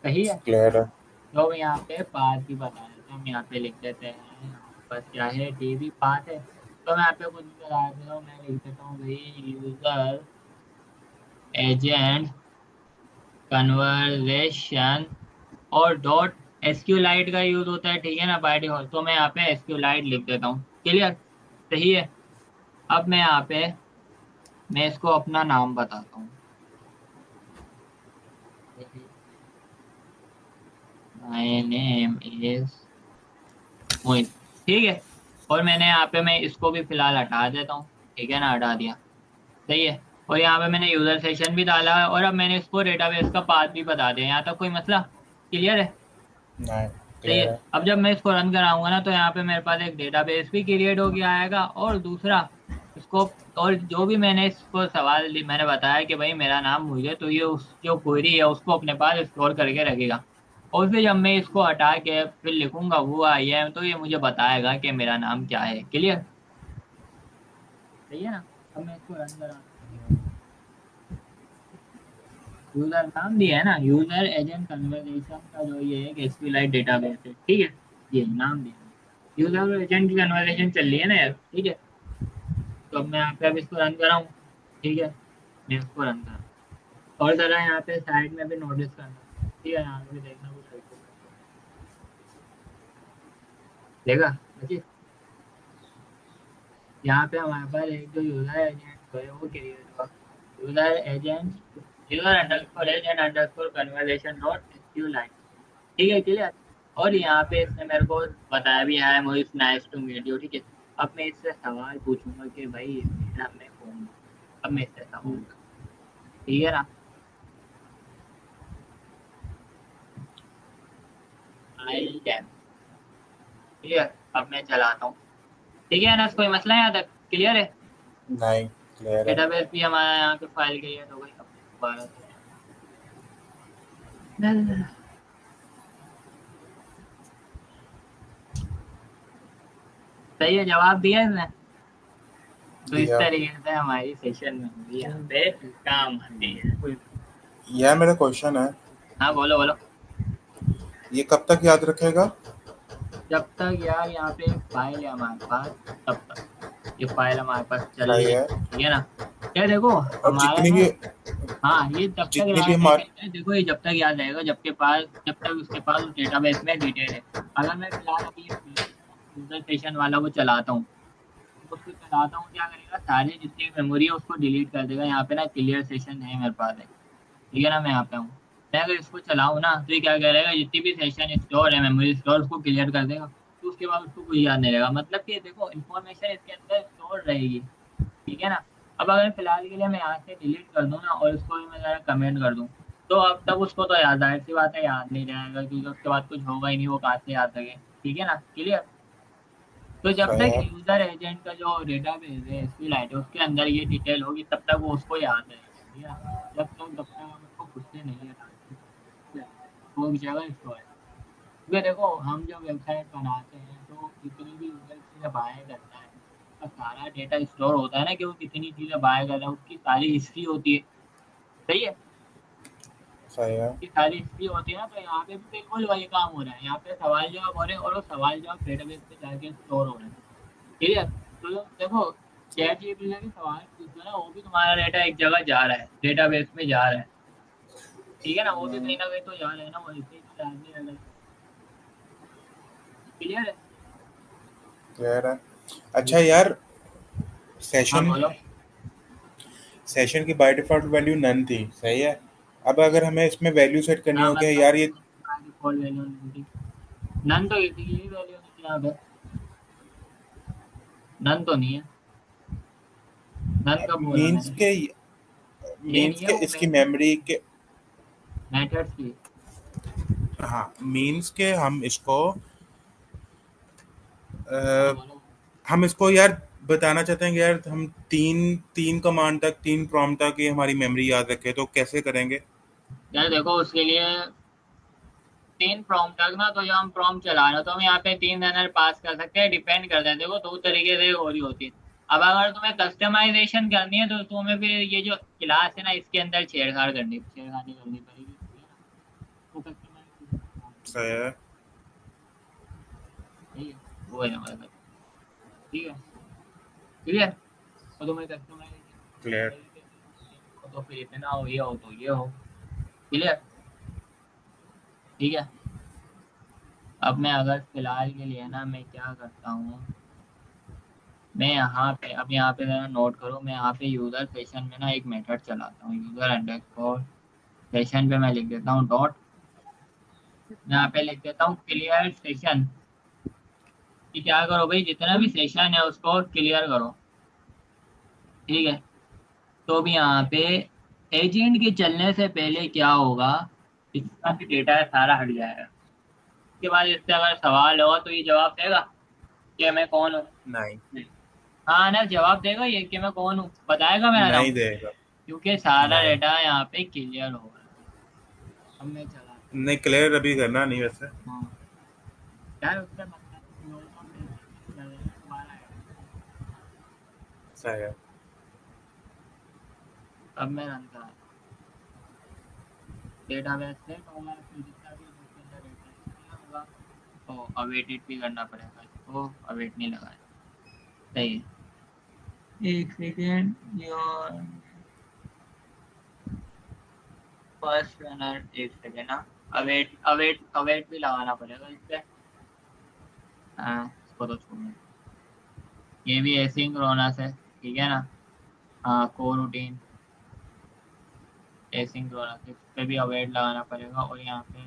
Speaker 1: सही है।
Speaker 2: क्लियर है।
Speaker 1: तो हम यहाँ पे पाथ भी बता देते हैं, हम यहाँ पे लिख देते हैं हमारे पास क्या है, डीबी पाथ है। तो मैं यहाँ पे कुछ भी बता देता हूँ, मैं लिख देता हूँ भाई यूजर एजेंट कन्वर्जेशन, और डॉट एसक्यूलाइट का यूज होता है, ठीक है ना, बाय डिफॉल्ट। तो मैं यहाँ पे एसक्यूलाइट लिख देता हूँ, क्लियर, सही है। अब मैं यहाँ पे मैं इसको अपना नाम बताता हूँ, माय नेम इज मोहित, ठीक है। और मैंने यहाँ पे मैं इसको भी फिलहाल हटा देता हूँ, ठीक है ना, हटा दिया, सही है। और यहाँ पे मैंने यूजर सेशन भी डाला है, और अब मैंने इसको डेटाबेस का पाथ भी बता दिया। यहाँ तक कोई मसला क्लियर है,
Speaker 2: नहीं।
Speaker 1: सही
Speaker 2: क्लियर
Speaker 1: है।
Speaker 2: है।
Speaker 1: अब जब मैं इसको रन कराऊंगा ना, तो यहाँ पे मेरे पास एक डेटाबेस भी क्रिएट हो गया आएगा, और दूसरा इसको, और जो भी मैंने इसको सवाल मैंने बताया कि भाई मेरा नाम मुझे, तो ये उस जो क्वेरी है उसको अपने पास स्टोर करके रखेगा। और फिर जब मैं इसको हटा के फिर लिखूंगा वो आई एम, तो ये मुझे बताएगा कि मेरा नाम क्या है, क्लियर, सही है ना। अब मैं इसको रन कराता हूँ, यूजर नाम दिया है ना, यूजर एजेंट कन्वर्सेशन का जो ये है एसक्यूएलाइट डेटाबेस है, ठीक है, ये नाम दिया है। यूजर और एजेंट की कन्वर्सेशन चल रही है ना यार, ठीक है। तो अब मैं यहाँ पे अब इसको रन कराऊँ, ठीक है, मैं इसको रन करा। और जरा यहाँ पे साइड में भी नोटिस करना, ठीक है, यहाँ पे भी देखना कुछ हल्के करके देखा देखिए। यहाँ पे हमारे पास एक जो यूजर एजेंट है वो क्रिएट हुआ, user agent, user underscore agent underscore conversation dot SQLite, ठीक है, क्लियर। और यहाँ पे इसने मेरे को बताया भी है, मुझे नाइस टू मीट यू, ठीक है। अब मैं इससे सवाल पूछूंगा कि भाई मेरा मैं कौन हूँ। अब मैं इससे सवाल करूँ, ठीक है ना, आई कैन, क्लियर। अब मैं चलाता हूँ, ठीक है ना, कोई मसला है यहाँ तक, क्लियर है।
Speaker 2: नहीं। क्लियर है।
Speaker 1: डेटाबेस भी हमारा यहाँ पे फाइल क्रिएट हो गई। अब मैं दोबारा से सही है, जवाब दिया इसने। तो इस
Speaker 2: दिया।
Speaker 1: तरीके से हमारी सेशन में हुई यहाँ पे काम आती है।
Speaker 2: यह मेरा क्वेश्चन है।
Speaker 1: हाँ बोलो बोलो।
Speaker 2: ये कब तक याद रखेगा?
Speaker 1: जब तक यार यहाँ पे एक फाइल है हमारे पास, तब तक ये फाइल हमारे पास चल
Speaker 2: सही
Speaker 1: रही
Speaker 2: है।
Speaker 1: है, ठीक है ना। क्या देखो,
Speaker 2: और
Speaker 1: हमारा ना, हाँ ये जब तक
Speaker 2: जितनी भी
Speaker 1: याद
Speaker 2: हमारे
Speaker 1: रहेगा, देखो ये जब तक याद रहेगा जब तक उसके पास उस डेटाबेस में डिटेल है। अगर मैं फिलहाल अभी यूजर सेशन वाला वो चलाता हूँ, तो उसको चलाता हूँ, क्या करेगा, सारी जितनी मेमोरी है उसको डिलीट कर देगा। यहाँ पे ना क्लियर सेशन है मेरे पास है, ठीक है ना, मैं यहाँ पे हूँ। मैं अगर इसको चलाऊँ ना, तो ये क्या करेगा, जितनी भी सेशन स्टोर है, मेमोरी स्टोर, उसको क्लियर कर देगा। तो उसके बाद उसको कुछ याद नहीं रहेगा, मतलब कि देखो इन्फॉर्मेशन इसके अंदर स्टोर रहेगी, ठीक है ना। अब अगर फिलहाल के लिए मैं यहाँ से डिलीट कर दूँ ना, और इसको भी मैं जरा कमेंट कर दूँ, तो अब तब उसको तो याद, जाहिर सी बात है याद नहीं रहेगा, क्योंकि उसके बाद कुछ होगा ही नहीं, वो कहाँ से याद रखे, ठीक है ना, क्लियर। तो जब
Speaker 2: सही
Speaker 1: तक
Speaker 2: है।
Speaker 1: यूजर एजेंट का जो डेटाबेस है एसक्यूएलाइट है उसके अंदर ये डिटेल होगी, तब तक वो उसको याद रहेगा, ठीक है। जब तक हम इसको खुद से नहीं हटाते, ठीक है, वो एक जगह स्टोर है। क्योंकि देखो हम जो वेबसाइट बनाते हैं तो जितनी भी यूजर चीज़ें बाय करता है उसका सारा डेटा स्टोर होता है ना, कि वो कितनी चीज़ें बाय कर रहा है, उसकी सारी हिस्ट्री होती है। सही है।
Speaker 2: सही है।
Speaker 1: की सारी हिस्ट्री होती है ना, तो यहाँ पे भी बिल्कुल वही काम हो रहा है। यहाँ पे सवाल जवाब हो रहे हैं और वो सवाल जवाब डेटाबेस पे जाके स्टोर हो रहे हैं। ठीक है। तो देखो चैट जीपीटी से भी सवाल पूछो ना, वो भी तुम्हारा डेटा एक जगह जा रहा है, डेटाबेस में जा रहा है। ठीक है ना, वो भी कहीं ना कहीं तो जा रहा है ना, वो ऐसे ही तो जानने लगा। क्लियर है।
Speaker 2: क्लियर है।
Speaker 1: ये
Speaker 2: अच्छा यार,
Speaker 1: हाँ
Speaker 2: सेशन
Speaker 1: बोलो।
Speaker 2: सेशन की बाय डिफॉल्ट वैल्यू नन थी, सही है। अब अगर हमें इसमें वैल्यू सेट करनी
Speaker 1: हाँ
Speaker 2: होगी
Speaker 1: मतलब
Speaker 2: यार, ये
Speaker 1: डिफॉल्ट वैल्यू नहीं, नन तो किसी की भी वैल्यू नहीं है यहाँ पे। नन तो नहीं है। नन कब बोला
Speaker 2: मीन्स
Speaker 1: मैंने?
Speaker 2: के
Speaker 1: ये नहीं
Speaker 2: मीन्स
Speaker 1: है
Speaker 2: के
Speaker 1: वो
Speaker 2: इसकी
Speaker 1: मेथड,
Speaker 2: मेमोरी के,
Speaker 1: मेथड्स की।
Speaker 2: हाँ मीन्स के हम इसको
Speaker 1: हाँ
Speaker 2: अ,
Speaker 1: बोलो।
Speaker 2: हम इसको यार बताना चाहते हैं कि यार हम तीन तीन कमांड तक, तीन प्रॉम्प्ट तक ये हमारी मेमोरी याद रखे, तो कैसे करेंगे?
Speaker 1: यार देखो उसके लिए तीन प्रॉम्प्ट तक ना, तो जो हम प्रॉम्प्ट चला रहे हो तो हम यहाँ पे तीन रनर पास कर सकते हैं, डिपेंड करता है। देखो दो तरीके से हो रही होती है। अब अगर तुम्हें कस्टमाइजेशन करनी है तो तुम्हें फिर ये जो क्लास है ना इसके अंदर छेड़खानी करनी पड़ेगी, ठीक है ना। वो कस्टमाइजेशन का काम है।
Speaker 2: सही है।
Speaker 1: ठीक है। वो है हमारे पास। ठीक है। क्लियर। तो तुम्हें कस्टमाइजेशन करनी
Speaker 2: क्लियर।
Speaker 1: पड़ेगी कि इतना हो तो फिर इतना हो, ये हो तो ये हो। क्लियर। ठीक है। अब मैं अगर फिलहाल के लिए ना मैं क्या करता हूँ, मैं यहाँ पे, अब यहाँ पे जरा नोट करो, मैं यहाँ पे यूजर सेशन में ना एक मेथड चलाता हूँ, यूजर अंडरस्कोर सेशन पे मैं लिख देता हूँ डॉट, यहाँ पे लिख देता हूँ क्लियर सेशन। कि क्या करो भाई, जितना भी सेशन है उसको क्लियर करो। ठीक है। तो भी यहाँ पे एजेंट के चलने से पहले क्या होगा, इसका भी डेटा है सारा हट जाएगा। उसके बाद इससे अगर सवाल होगा तो ये जवाब देगा कि मैं कौन हूँ।
Speaker 2: नहीं,
Speaker 1: हाँ ना, जवाब देगा ये कि मैं कौन हूँ, बताएगा मेरा
Speaker 2: नहीं
Speaker 1: नाम,
Speaker 2: देगा।
Speaker 1: क्योंकि सारा
Speaker 2: नहीं,
Speaker 1: डेटा यहाँ पे क्लियर हो रहा है। अब मैं चलाता हूँ।
Speaker 2: नहीं क्लियर अभी करना नहीं वैसे।
Speaker 1: हाँ। यार उससे मतलब नहीं, वो तो हम वैसे ही कर रहे हैं ना, दोबारा ऐड कर रहे हैं।
Speaker 2: सही है।
Speaker 1: अब मैं रन कराता हूँ। डेटा बेस सेट होगा, फिर जितना भी उसके अंदर डेटा है क्लियर होगा। तो अवेट भी करना पड़ेगा इसको, अवेट नहीं लगाया। सही है। एक सेकेंड योर फर्स्ट रनर, एक सेकेंड ना। अवेट अवेट अवेट भी लगाना पड़ेगा इस पे। हाँ इसको तो छोड़ो। ये भी एसिंक्रोनस है, ठीक है ना। हाँ को रूटीन एसिंक्रोनस, इस पे भी अवेट लगाना पड़ेगा। और यहाँ पे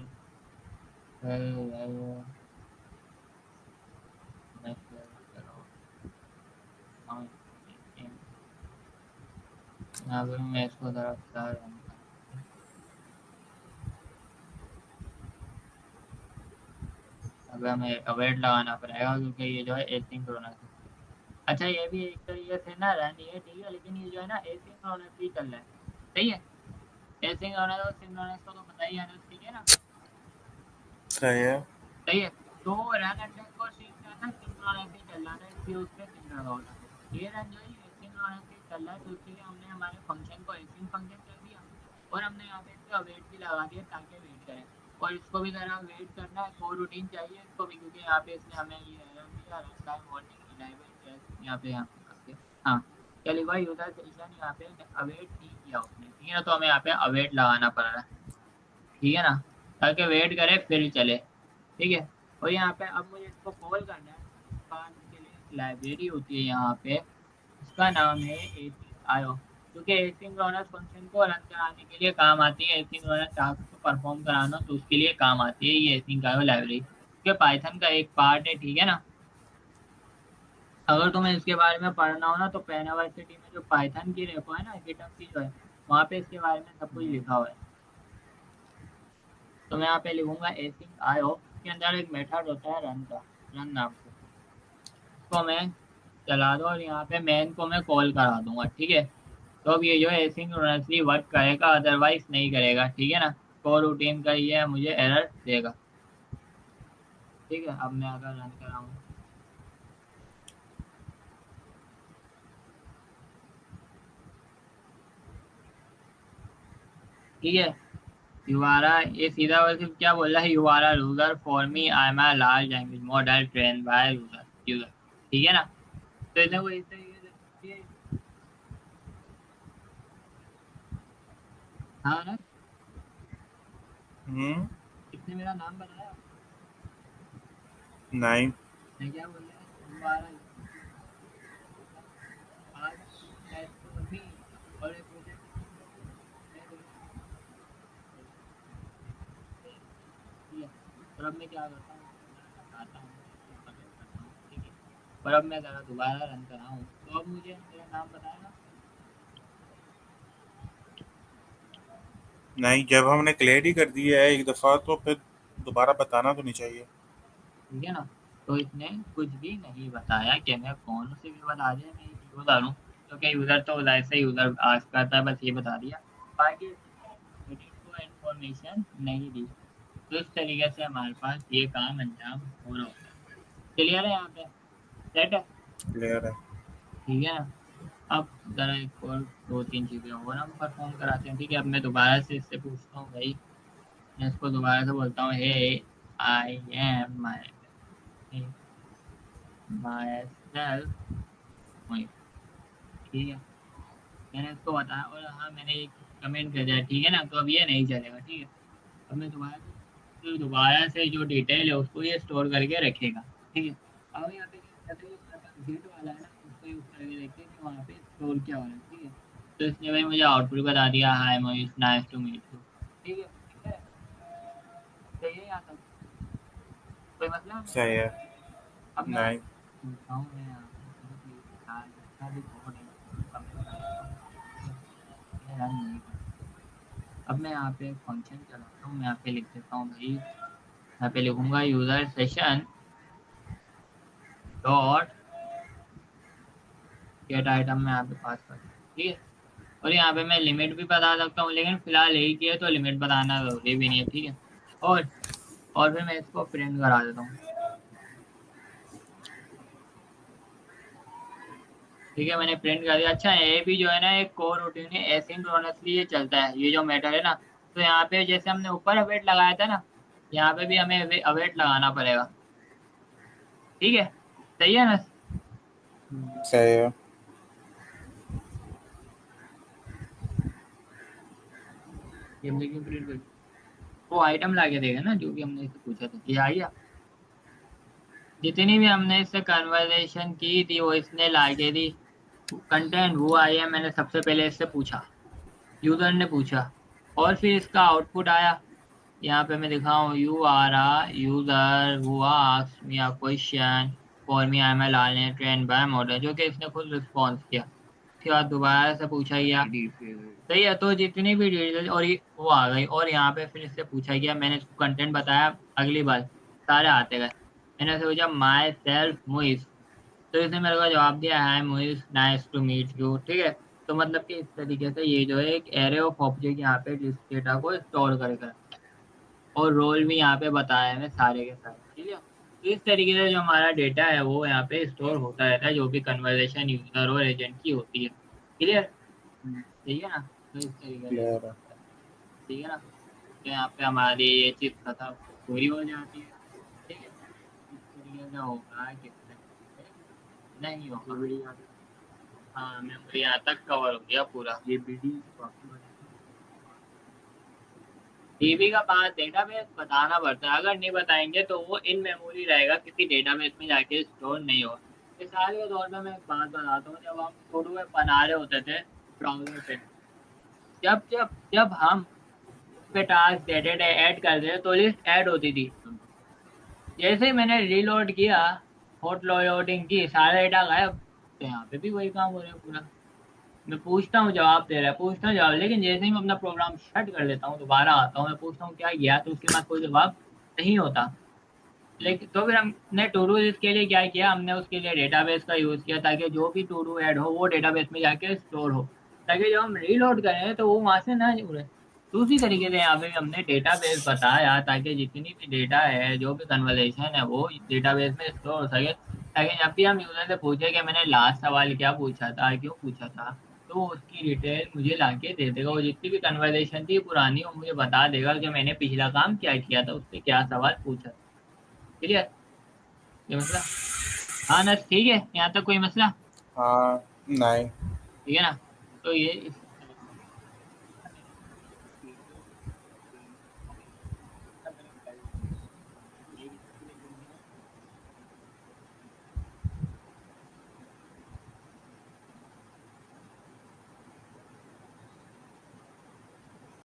Speaker 1: मैं शेयर कर रहा हूँ। हाँ, यहाँ पे मैं इसको जरा सा रन करता हूँ। अब हमें अवेट लगाना पड़ेगा क्योंकि ये जो है एसिंक्रोनस है। अच्छा ये भी एक तरीके से ना रन ये ठीक है, लेकिन ये जो है ना एसिंक्रोनस ही चल रहा है। सही है। एसिंक्रोनस और सिंक्रोनस को तो पता ही है ना, ठीक है ना।
Speaker 2: सही है।
Speaker 1: सही है। तो रन अंडरस्कोर सीन क्या था, सिंक्रोनस ही चल रहा था, इसलिए उस पर सिंक लगा हुआ था। ये रन जो है एसिंक्रोनस ही चल रहा है, तो इसके लिए हमने हमारे फंक्शन को एसिंक फंक्शन कर दिया। और हमने यहाँ पे इस पे अवेट भी लगा दिया ताकि वेट करें। और इसको भी जरा वेट करना है, को रूटीन चाहिए इसको भी, क्योंकि यहाँ पे इसने हमें ये एरर दिया, run time warning enable test, यहाँ पे हाँ क्या लिखा, यूजर सेशन यहाँ पे अवेट नहीं किया उसने, ठीक है ना, तो हमें यहाँ पे अवेट लगाना पड़ रहा है। ठीक है ना, ताकि वेट करे फिर चले। ठीक है। और यहाँ पे अब मुझे इसको कॉल करना है, तो उसका के लिए एक लाइब्रेरी होती है यहाँ पे, उसका नाम है एसिंक आयो। क्योंकि एसिंक्रोनस फंक्शन को रन कराने के लिए काम आती है, एसिंक्रोनस टास्क को परफॉर्म कराना तो उसके लिए काम आती है ये एसिंक आयो लाइब्रेरी, क्योंकि पाइथन का एक पार्ट है। ठीक है ना। अगर तुम्हें इसके बारे में पढ़ना हो ना तो पेन यूनिवर्सिटी में जो पाइथन की रेपो है ना, गिटहब की जो है, वहाँ पे इसके बारे में सब कुछ लिखा हुआ है। तो मैं यहाँ पे लिखूंगा एसिंक आयो, उसके अंदर एक मेथड होता है रन का, रन नाम से, उसको मैं चला दूँ और यहाँ पे मैन को मैं कॉल करा दूंगा। ठीक है। तो अब ये जो है एसिंक्रोनसली वर्क करेगा, अदरवाइज नहीं करेगा, ठीक है ना। कोर रूटीन का ये मुझे एरर देगा, ठीक है। अब मैं अगर रन कराऊँ, ठीक है, युवारा ये सीधा वैसे क्या बोल रहा है, you are a loser for me, I am a large language model train by user user, ठीक है ना। तो इसने वो इस तरीके से हाँ ना,
Speaker 2: हम्म।
Speaker 1: इसने मेरा नाम बताया,
Speaker 2: नहीं।
Speaker 1: मैं क्या बोल रहा है, युवारा आज फॉर मी, और एक प्रोजेक्ट ठीक है। और अब मैं क्या करता हूँ, हटाता हूँ, सबमिट करता हूँ, ठीक है। और अब मैं ज़रा दोबारा रन कराऊँ तो अब मुझे मेरा नाम बताएगा,
Speaker 2: नहीं, जब हमने क्लियर ही कर दिया है एक दफा तो फिर दोबारा बताना तो नहीं चाहिए।
Speaker 1: ठीक है ना। तो इसने कुछ भी नहीं बताया कि मैं कौन सी भी बता दिया मैं एक यूज़र हूँ, क्योंकि यूज़र तो वैसे यूज़र आज करता है, बस ये बता दिया, बाकी इसने को इन्फॉर्मेशन नहीं दी। तो इस तरीके से हमारे पास ये काम अंजाम हो रहा होता है। क्लियर है यहाँ पे, सेट है,
Speaker 2: क्लियर है।
Speaker 1: ठीक है ना। अब जरा एक और दो तीन चीज़ें और हम परफॉर्म कराते हैं, ठीक है। अब मैं दोबारा से इससे पूछता हूँ भाई, मैं इसको दोबारा से बोलता हूँ, हे आई एम माई सेल्फ, ठीक है। मैंने इसको बताया और हाँ मैंने एक कमेंट कर दिया, ठीक है ना। तो अब ये नहीं चलेगा, ठीक है। अब मैं दोबारा से जो डिटेल है उसको ये स्टोर करके रखेगा, ठीक है। अब यहाँ पे जैसे जो हमारे पास गेट वाला है ना, उसको यूज करके देखते हैं कि वहाँ पे स्टोर क्या हो रहा है, ठीक है। तो इसने भाई मुझे आउटपुट बता दिया, hi Moiz nice to meet you, ठीक है, ठीक है। सही है यहाँ तक, कोई मसला नहीं।
Speaker 2: सही है।
Speaker 1: अब मैं
Speaker 2: नहीं।
Speaker 1: पूछता हूँ, मैं यहाँ पे सिर्फ ये यार जितना भी कोड है इसको कमेंट कर देता हूँ, ठीक है। ये रन नहीं कर, अब मैं यहाँ पे फंक्शन चलाता हूँ, मैं यहाँ पे लिख देता हूँ भाई, यहाँ पे लिखूंगा user session dot gate item में यहाँ पे पास कर दूँ, ठीक है। और यहाँ पे मैं लिमिट भी बता सकता हूँ, लेकिन फिलहाल यही किया तो लिमिट बताना जरूरी भी नहीं है, ठीक है। और फिर मैं इसको प्रिंट करा देता हूँ, ठीक है। मैंने प्रिंट कर दिया। अच्छा ये भी जो है ना एक कोर रूटीन है, एसिंक्रोनसली ये चलता है, ये जो मैटर है ना। तो यहाँ पे जैसे हमने ऊपर अवेट लगाया था ना, यहाँ पे भी हमें अवेट लगाना पड़ेगा, ठीक है। सही है ना।
Speaker 2: सही है।
Speaker 1: ये हमने क्यों प्रिंट कर, वो आइटम ला के देगा ना जो भी हमने इससे पूछा था, ये आ गया। जितनी भी हमने इससे कन्वर्सेशन की थी वो इसने ला के दी। कंटेंट वो आई है, मैंने सबसे पहले इससे पूछा, यूजर ने पूछा, और फिर इसका आउटपुट आया। यहाँ पे मैं दिखाऊँ, you are a user who asked me a question for me, I am train by model, जो कि इसने खुद रिस्पॉन्स किया। उसके बाद दोबारा से पूछा गया, सही है। तो जितनी भी डिटेल और ये वो आ गई, और यहाँ पे फिर इससे पूछा गया, मैंने इसको कंटेंट बताया, अगली बार सारे आते गए। मैंने इससे पूछा माई सेल्फ मुइस, तो इसने मेरे को जवाब दिया, हाय मुइस नाइस टू मीट यू, ठीक है। तो मतलब कि इस तरीके से ये जो है एक एरे ऑफ ऑब्जेक्ट यहाँ पे जिस डेटा को स्टोर करेगा, और रोल भी यहाँ पे बताया है सारे के सारे, ठीक है। तो इस तरीके से जो हमारा डेटा है वो यहाँ पे स्टोर होता रहता है, जो भी कन्वर्सेशन यूजर और एजेंट की होती है, क्लियर। ठीक है ना। तो इस तरीके से
Speaker 2: क्लियर है।
Speaker 1: होता है, ठीक है ना। तो यहाँ पे हमारी ये चीज़ खत्म पूरी हो जाती है, ठीक है। इस तरीके से होगा, कितने नहीं होगा। हाँ मेमोरी यहाँ तक कवर हो गया पूरा, ये बीडी बाकी बचा। डीबी का पास डेटाबेस बताना पड़ता है, अगर नहीं बताएंगे तो वो इन मेमोरी रहेगा, किसी डेटाबेस में जाके स्टोर नहीं होगा। मिसाल के तौर पे मैं एक बात बताता हूँ, जब हम टू ऐप बना रहे होते थे ब्राउजर पे, जब जब जब हम उस पे टास्क डेटेड ऐड कर दे तो लिस्ट ऐड होती थी। जैसे ही मैंने रीलोड किया, हॉट लोडिंग की, सारा डेटा गायब। तो यहाँ पे भी वही काम हो रहा है पूरा। मैं पूछता हूँ जवाब दे रहा है, पूछता हूँ जवाब, लेकिन जैसे ही मैं अपना प्रोग्राम शट कर लेता हूँ, दोबारा आता हूँ, मैं पूछता हूँ क्या गया, तो उसके बाद कोई जवाब नहीं होता। लेकिन तो फिर हमने टू डू इसके लिए क्या किया, हमने उसके लिए डेटाबेस का यूज किया, ताकि जो भी टू डू ऐड हो वो डेटाबेस में जाके स्टोर हो। ताकि जब हम रीलोड करें तो वो वहां से ना जुड़े। दूसरी तरीके से यहाँ पे हमने डेटाबेस बताया ताकि जितनी भी डेटा है, जो भी कन्वर्सेशन है, वो डेटाबेस में स्टोर हो सके, ताकि जब भी हम यूजर से पूछे कि मैंने लास्ट सवाल क्या पूछा था, क्यों पूछा था, तो वो उसकी डिटेल मुझे लाके दे देगा। वो जितनी भी कन्वर्सेशन थी पुरानी, वो मुझे बता देगा कि मैंने पिछला काम क्या किया था, उससे क्या सवाल पूछा। क्लियर? ये मसला? हाँ नर्स, ठीक है, यहाँ तक कोई मसला?
Speaker 2: हाँ, नहीं।
Speaker 1: ठीक है ना? तो ये